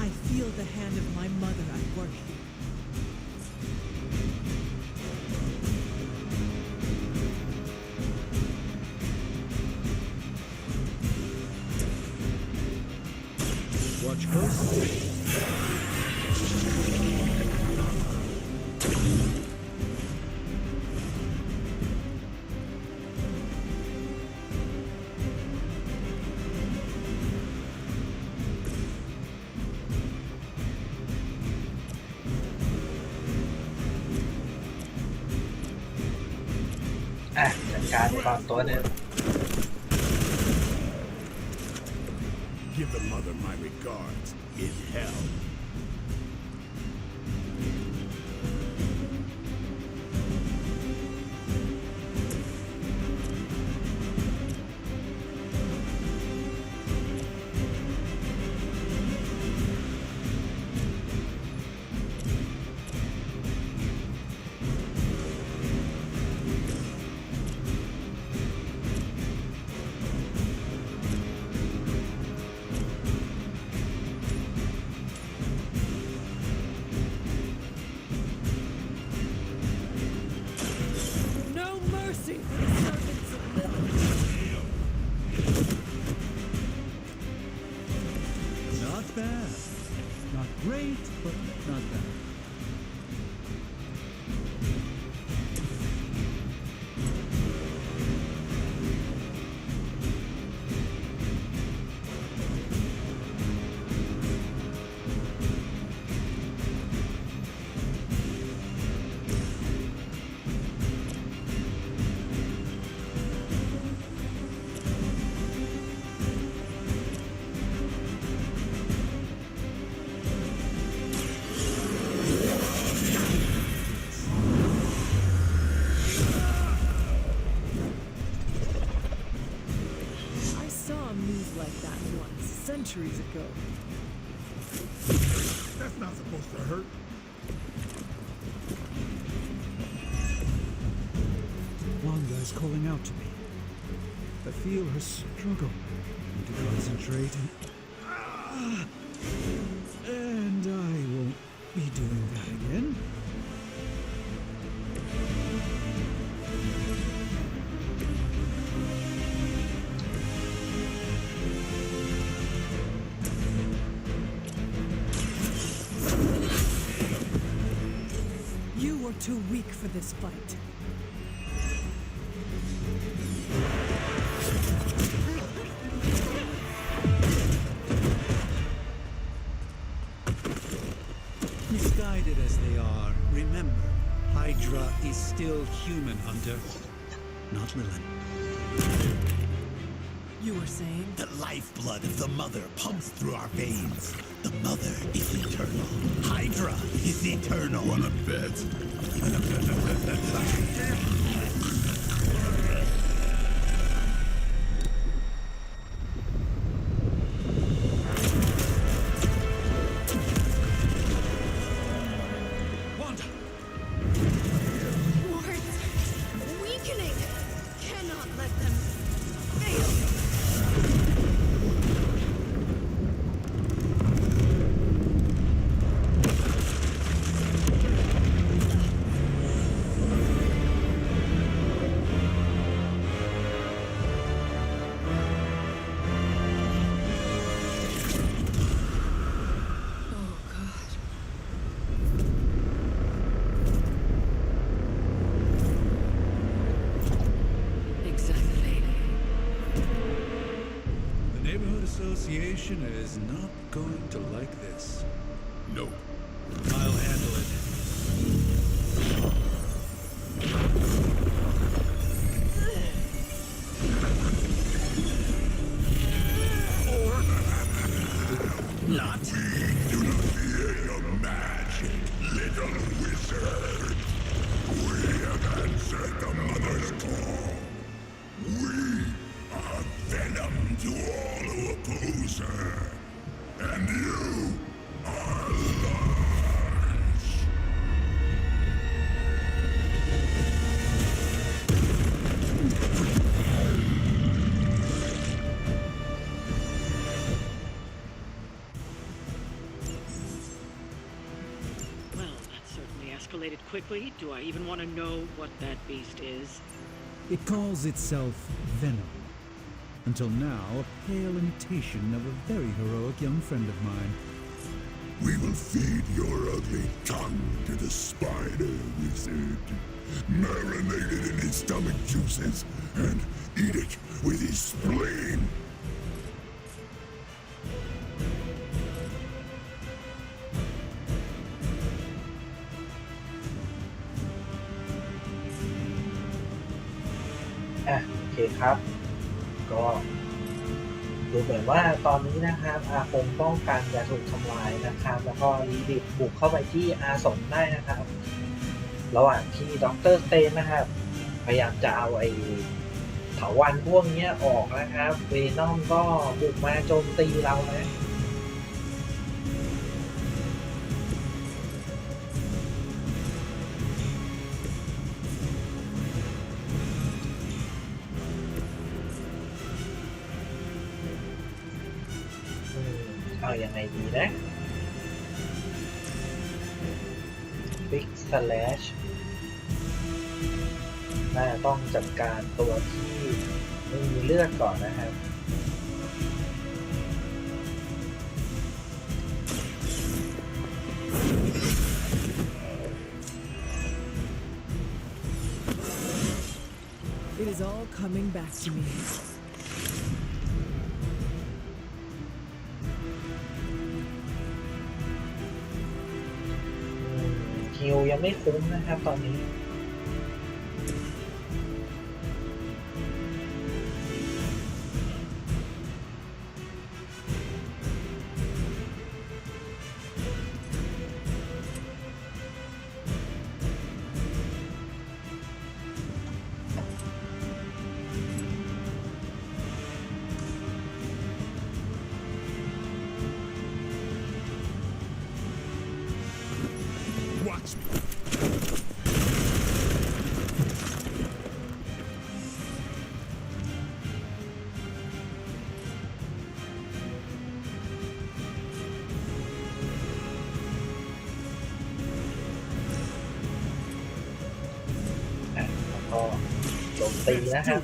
I feel the hand of my mother at work here. Watch closely. Ah, จัดการก่อนตัวหนึ่ง Give the mother my regards in hell. No mercy for the servants of Lilith. Not bad. Not great, but not bad. I saw a move like that once, centuries ago. That's not supposed to hurt. Wanda is calling out to me. I feel her struggle. Need to concentrate and I won't be doing that again. You were too weak for this fight. Misguided as they are, remember, Hydra is still human, Hunter. Not Lilith. You were saying? The lifeblood of the mother pumps through our veins. The mother is eternal. Hydra is eternal. Wanna bet? Wanda! Wards! Weakening! Cannot let them fail! Association is not going to like this. No. I'll handle it. Not. Do not fear your magic, little wizard. We have answered the mother's call. We are venom to all who oppose her. And you are large. Well, that certainly escalated quickly. Do I even want to know what that beast is? It calls itself Venom. Until now, a pale imitation of a very heroic young friend of mine. We will feed your ugly tongue to the spider wizard. Marinate it in his stomach juices and eat it with his spleen.โอเคครับ ก็ดูเหมือนว่าตอนนี้นะครับอาคงป้องกันจะถูกทำลายนะครับ แล้วก็ลีดิบบุกเข้าไปที่อาสมได้นะครับ ระหว่างที่ด็อกเตอร์สเตนนะครับ พยายามจะเอาไอ้เถาวัลย์พวกนี้ออกนะครับเวนอมก็บุกมาโจมตีเรานะเอายังไงดีนะ Big Slash น่าต้องจัดการตัวที่ไม่มีเลือดก่อนนะครับ It is all coming back to me. ฮิวยังไม่คุ้มนะครับตอนนี้ก็โจมตีนะครับ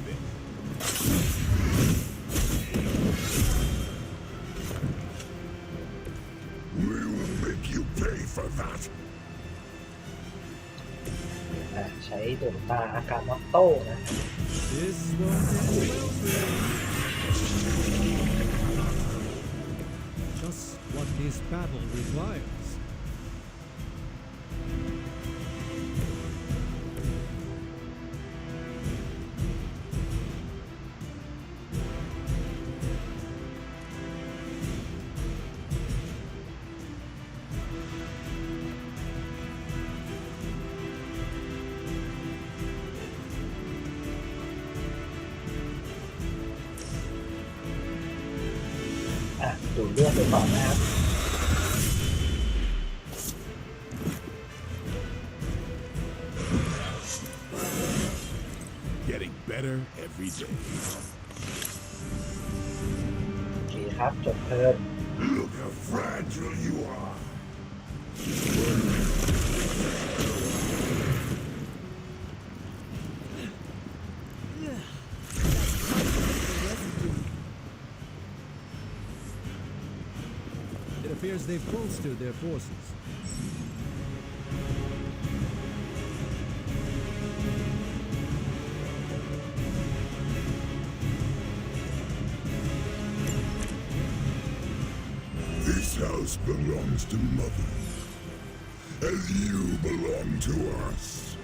We will make you pay for that. ใช้ดวงตาอากาศมอตโต้นะ This won't end well for you. Just what this battle requires.ดูดเลือดไปก่อนนะครับ Getting better every day. โอเคครับจบเทิร์น Look how fragile you are. It appears they've bolstered their forces. house belongs to Mother, as you belong to us.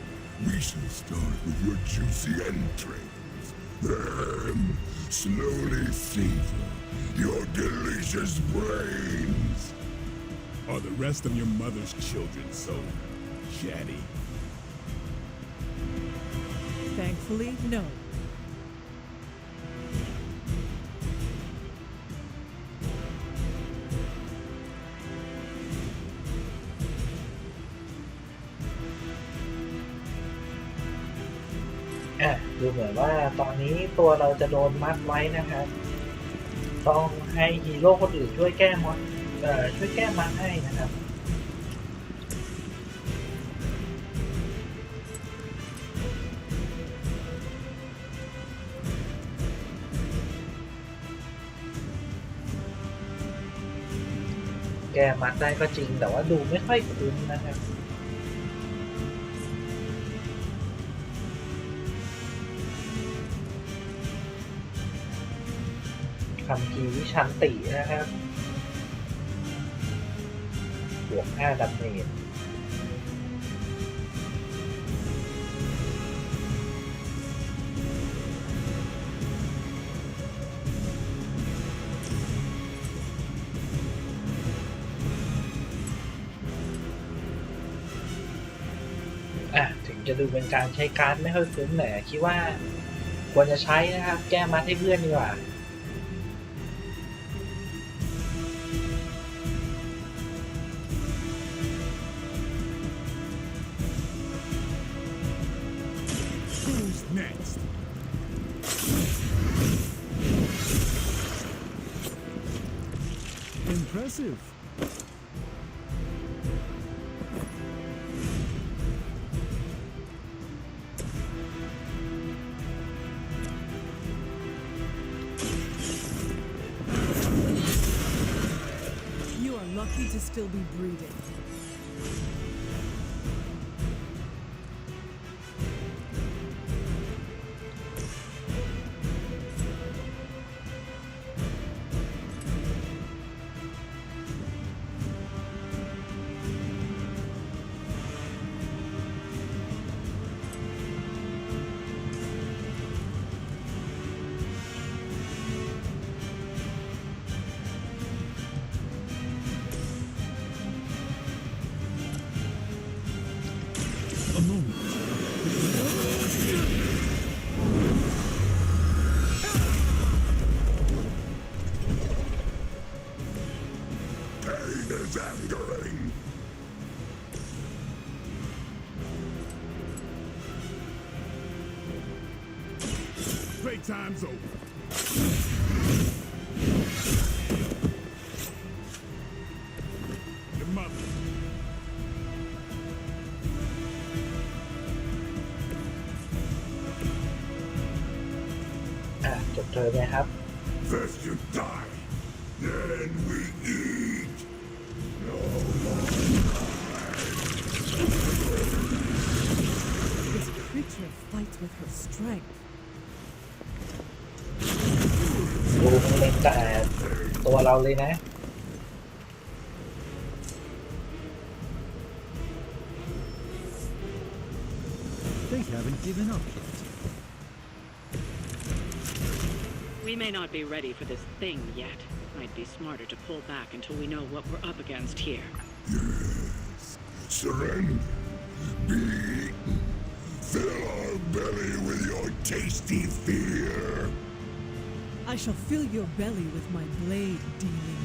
We shall start with your juicy entrails, then slowly savor your delicious brains. Are the rest of your mother's children so chatty? Thankfully, no. ดูเหมือนว่าตอนนี้ตัวเราจะโดนมัดไว้นะครับต้องให้ฮีโร่คนอื่นช่วยแก้มัดให้นะครับแก้มัดได้ก็จริงแต่ว่าดูไม่ค่อยคุ้มนะครับคำพีวิชันตินะครับบวก5 ดาเมจถึงจะดูเป็นการใช้การ์ดไม่ค่อยคุ้มแต่คิดว่าควรจะใช้นะครับแก้มัดให้เพื่อนดีกว่าNext. Impressive. You are lucky to still be breathing. A moment. Pain is angering. Playtime's over. Your mother. จบเธอไหมครับ First you die, then we eat. This creature fights with her strength. ดูมันเล็งแต่ตัวเราเลยนะ They haven't given up yet. We may not be ready for this thing yet. Might be smarter to pull back until we know what we're up against here. Yes. Surrender. Be eaten. Fill our belly with your tasty fear. I shall fill your belly with my blade, demon.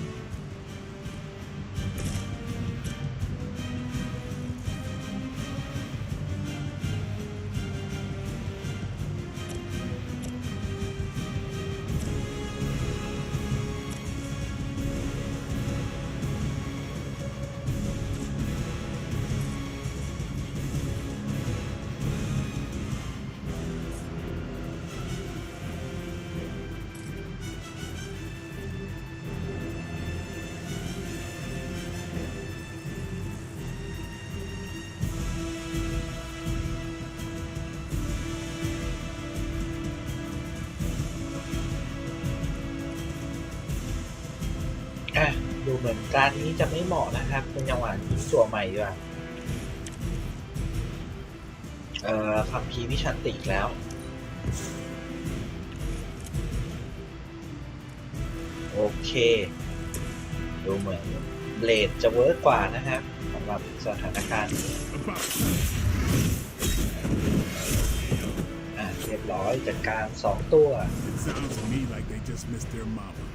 เหมือนการนี้จะไม่เหมาะนะครับเป็นจังหวะที่จั่วใหม่ดีกว่าคัมภีร์วิชันติแล้ว โอเค ดูเหมือนเบลดจะเวิร์กกว่านะครับสำหรับสถานการณ์นี้เรียบร้อยจัดการ2ตัว Sounds to me like they just missed their mama.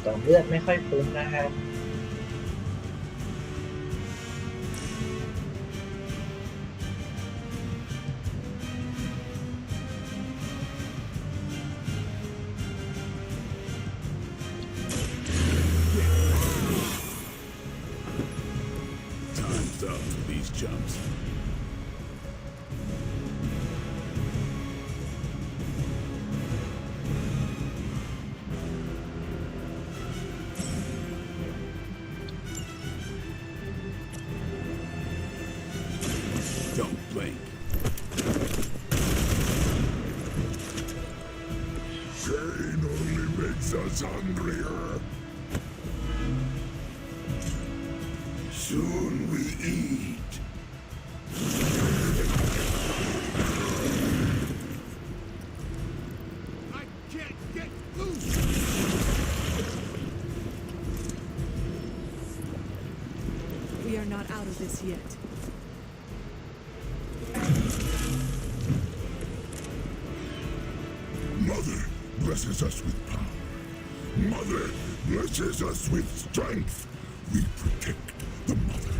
แต่เลือดไม่ค่อยคุ้มนะครับDon't blink. Pain only makes us hungrier. Soon we eat. I can't get loose. We are not out of this yet. Mother blesses us with power. Mother blesses us with strength. We protect the mother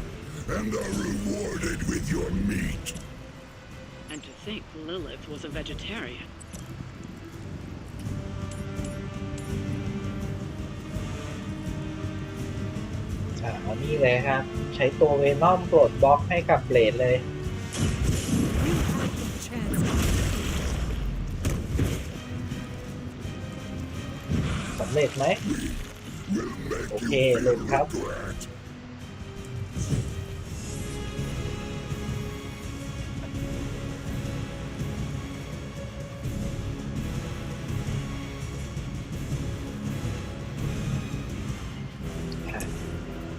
and are rewarded with your meat. And to think Lilith was a vegetarian. นี่เลยครับใช้ตัวเวนอมปลดบล็อกให้กับเบลดเลยสำเร็จไหมโอเคเลยครับ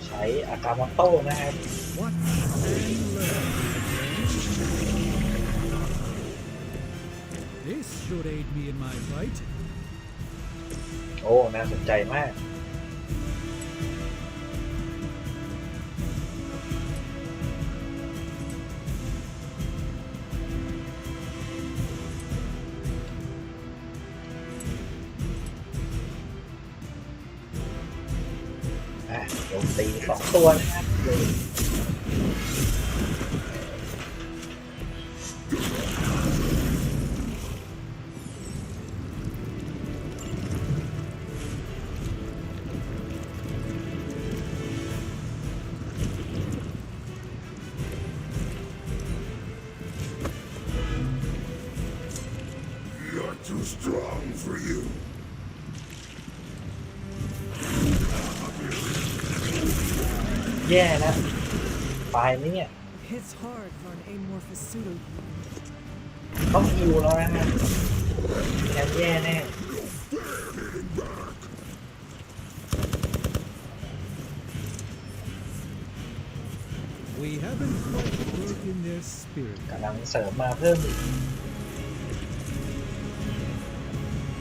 ใช้อากามาโต้นะครับ This should aid me in my fight. โอ้น่าสนใจมากโจมตี2ตัวนะครับNot too strong for you. แย่แล้วตายไหมเนี่ย It's hard for an amorphous pseudo. ต้องฮิวแล้วนะฮะแย่แน่ We haven't quite broken their spirit. กำลังเสริมมาเพิ่มอีก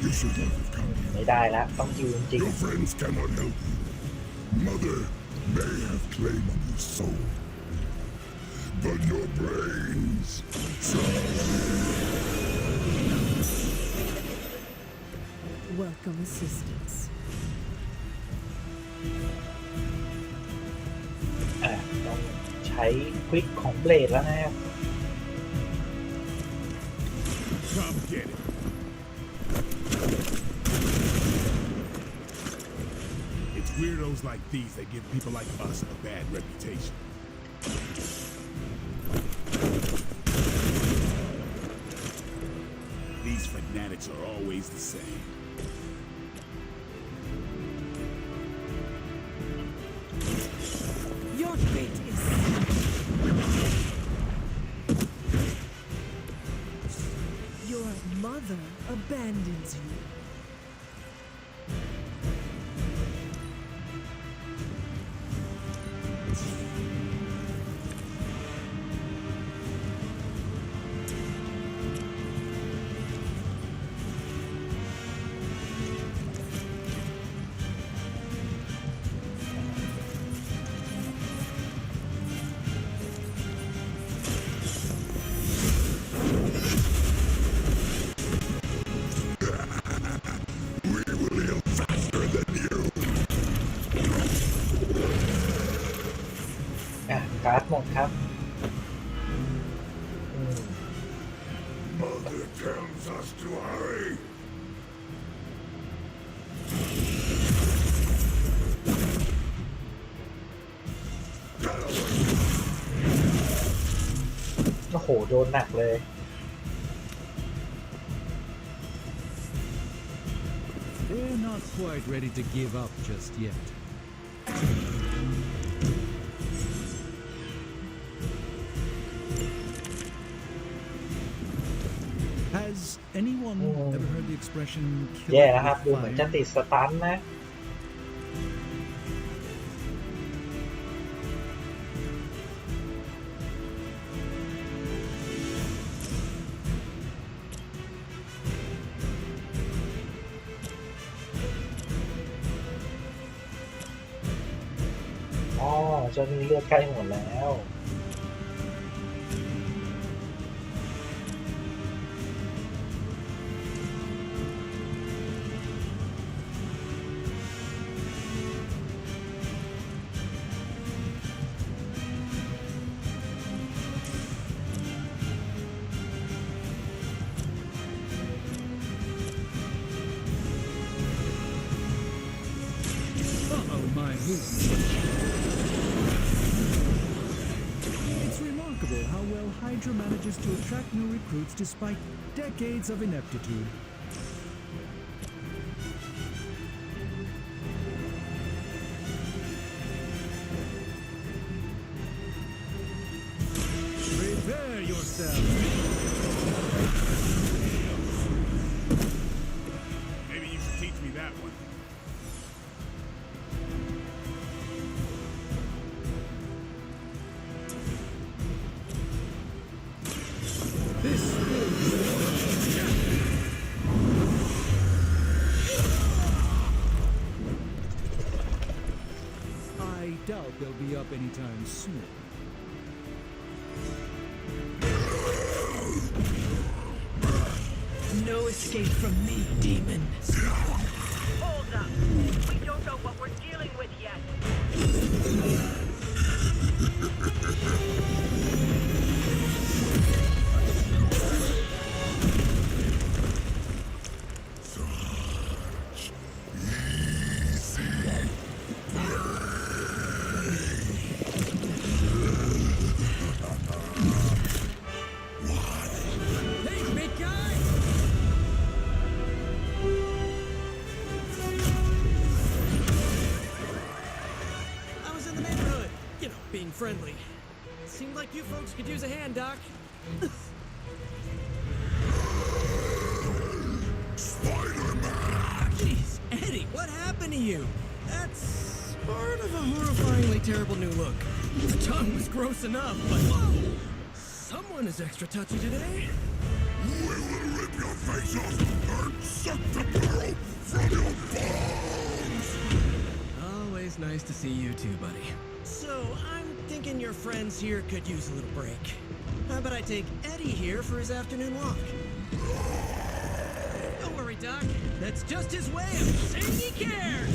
You should not have come here. ไม่ได้แล้วต้องฮิวจริง Your friends cannot help you. Mother may have claim on your soul, but your brains. Welcome assistance. ต้องใช้ควิกของเบลดแล้วนะครับ Come get it. It's weirdos like these that give people like us a bad reputation. These fanatics are always the same. abandons you.การ์ดหมดครับ Mother tells us to hurry. โอ้โห โดนหนักเลย They're not quite ready to give up just yet. Has anyone ever heard the expression แย่ kill นะครับ with ดูเหมือนจะ fire? ติดสตันนะ อ๋อเจ้านี่เลือดใกล้หมดแล้ว Uh-oh, my hoop. It's remarkable how well Hydra manages to attract new recruits despite decades of ineptitude. Prepare yourself. Maybe you should teach me that one. I doubt they'll be up anytime soon. No escape from me, demon. Hold up. We don't know what we're dealing with yet. Hey, big guy! I was in the neighborhood, you know, being friendly. Seemed like you folks could use a hand, Doc. Spider-Man! Jeez, Eddie, what happened to you? That's part of a horrifyingly terrible new look. The tongue was gross enough, but whoa! Someone is extra touchy today. We will rip your face off and suck the marrow from your bones! Always nice to see you too, buddy. So, I'm thinking your friends here could use a little break. How about I take Eddie here for his afternoon walk? Don't worry, Doc. That's just his way of saying he cares!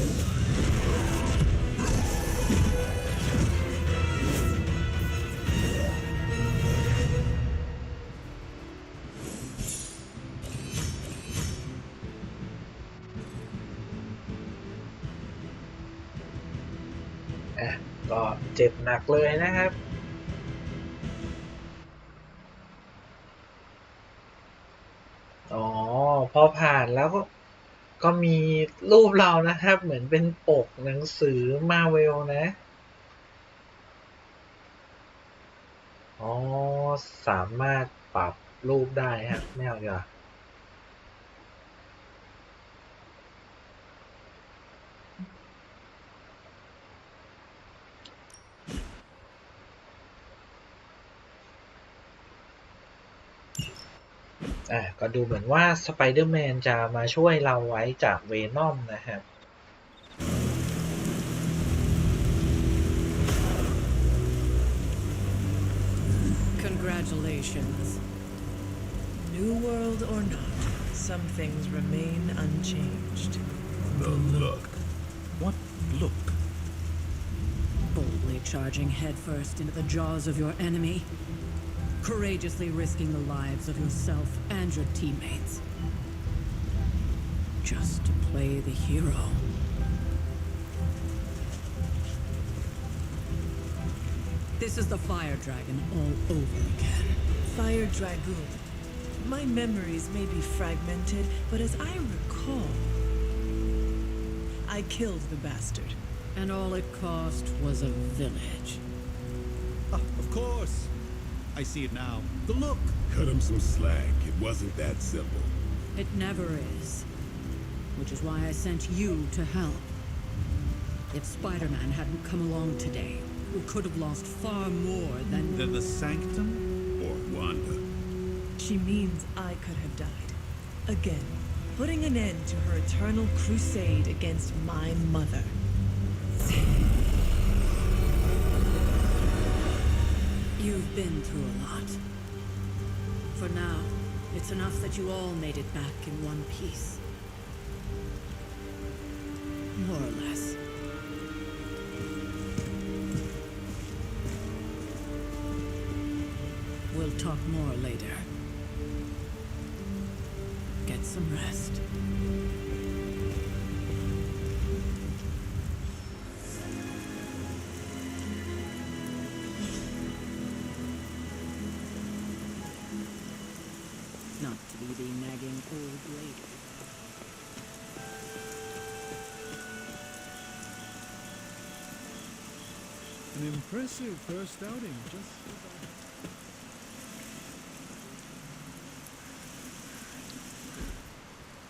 ก็เจ็บหนักเลยนะครับ อ๋อ พอผ่านแล้วก็มีรูปเรานะครับ เหมือนเป็นปกหนังสือมาเวลนะ อ๋อ สามารถปรับรูปได้ครับไม่เอาดีกว่า ก็ดูเหมือนว่าสไปเดอร์แมนจะมาช่วยเราไว้จากเวนอมนะครับ Congratulations. New world or not, some things remain unchanged. The look. What look? Boldly charging headfirst into the jaws of your enemy. Courageously risking the lives of yourself and your teammates. Just to play the hero. This is the Fire Dragon all over again. Fire Dragoon. My memories may be fragmented, but as I recall, I killed the bastard. And all it cost was a village. Of course. I see it now. The look. Cut him some slack. It wasn't that simple. It never is. Which is why I sent you to help. If Spider-Man hadn't come along today, we could have lost far more than the Sanctum or Wanda? She means I could have died. Again, putting an end to her eternal crusade against my mother. You've been through a lot. For now, it's enough that you all made it back in one piece. More or less. We'll talk more later. Get some rest. Not to be the nagging old lady. An impressive first outing, just as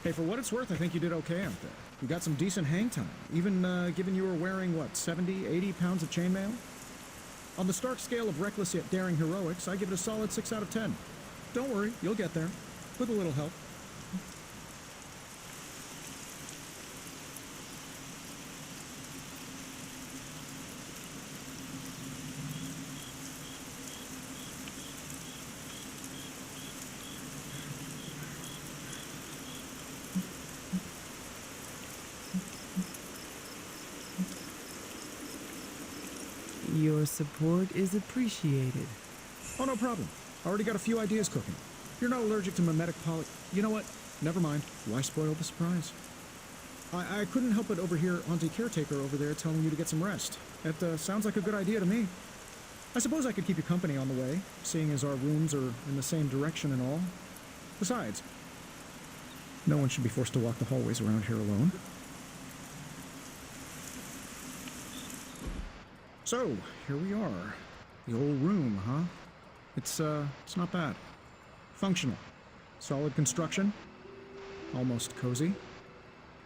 Hey, for what it's worth, I think you did okay out there. You got some decent hang time, even given you were wearing, what, 70, 80 pounds of chainmail? On the stark scale of reckless yet daring heroics, I give it a solid 6 out of 10. Don't worry, you'll get there, with a little help. Your support is appreciated. Oh, no problem. Already got a few ideas cooking. You're not allergic to mimetic poly... You know what? Never mind. Why spoil the surprise? I couldn't help but overhear Auntie Caretaker over there telling you to get some rest. It sounds like a good idea to me. I suppose I could keep you company on the way, seeing as our rooms are in the same direction and all. Besides, no one should be forced to walk the hallways around here alone. So, here we are. The old room, huh? It's not bad. Functional. Solid construction. Almost cozy.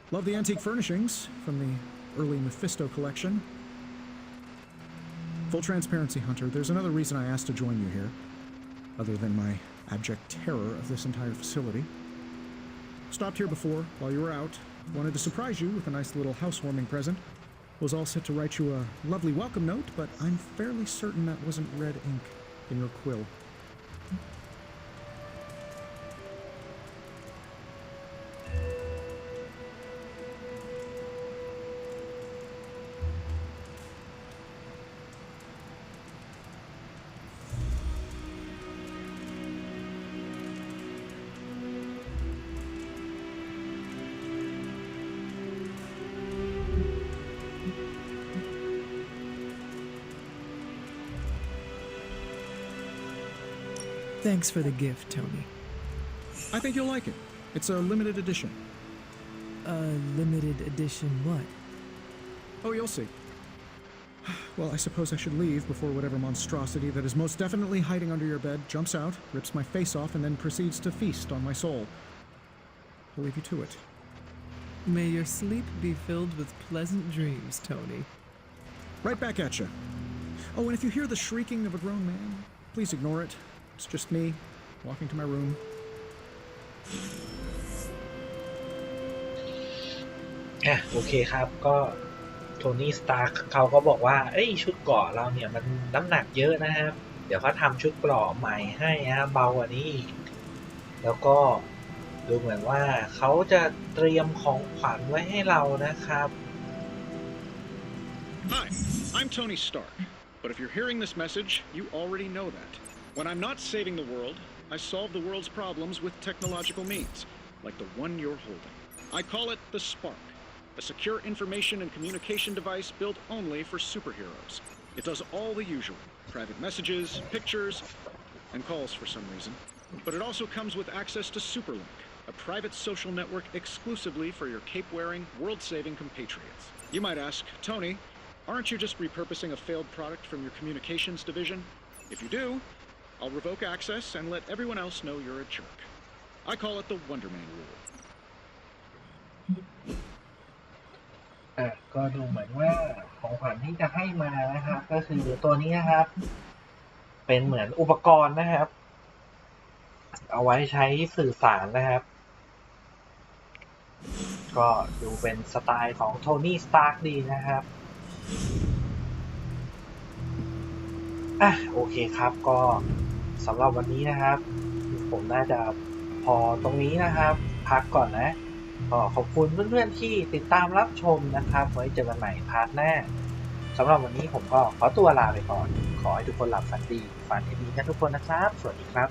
Love the antique furnishings from the early Mephisto collection. Full transparency, Hunter, there's another reason I asked to join you here, other than my abject terror of this entire facility. Stopped here before, while you were out. Wanted to surprise you with a nice little housewarming present. Was all set to write you a lovely welcome note, but I'm fairly certain that wasn't red ink in your quill. Thanks for the gift, Tony. I think you'll like it. It's a limited edition. A limited edition what? Oh, you'll see. Well, I suppose I should leave before whatever monstrosity that is most definitely hiding under your bed jumps out, rips my face off, and then proceeds to feast on my soul. I'll leave you to it. May your sleep be filled with pleasant dreams, Tony. Right back at you. Oh, and if you hear the shrieking of a grown man, please ignore it. It's just me, walking to my room. โอเคครับก็โทนี่สตาร์เขาก็บอกว่าเอ้ยชุดเกราะเราเนี่ยมันน้ำหนักเยอะนะครับเดี๋ยวเขาทำชุดเกราะใหม่ให้นะเบากว่านี้อีกแล้วก็ดูเหมือนว่าเขาจะเตรียมของขวัญไว้ให้เรานะครับ Hi, I'm Tony Stark, but if you're hearing this message, you already know that. When I'm not saving the world, I solve the world's problems with technological means, like the one you're holding. I call it the Spark, a secure information and communication device built only for superheroes. It does all the usual, private messages, pictures, and calls for some reason. But it also comes with access to Superlink, a private social network exclusively for your cape-wearing, world-saving compatriots. You might ask, Tony, aren't you just repurposing a failed product from your communications division? If you do, I'll revoke access and let everyone else know you're a jerk. I call it the Wonder Man rule. ก็ดูเหมือนว่าของขวัญที่จะให้มานะครับก็คือตัวนี้นะครับเป็นเหมือนอุปกรณ์นะครับเอาไว้ใช้สื่อสารนะครับก็ดูเป็นสไตล์ของโทนี่สตาร์กดีนะครับโอเคครับก็สำหรับวันนี้นะครับผมน่าจะพอตรงนี้นะครับพักก่อนนะก็ขอบคุณเพื่อนๆที่ติดตามรับชมนะครับไว้เจอกันใหม่พาร์ทหน้าสำหรับวันนี้ผมก็ขอตัวลาไปก่อนขอให้ทุกคนหลับฝันดีฝันดีกันทุกคนนะครับสวัสดีครับ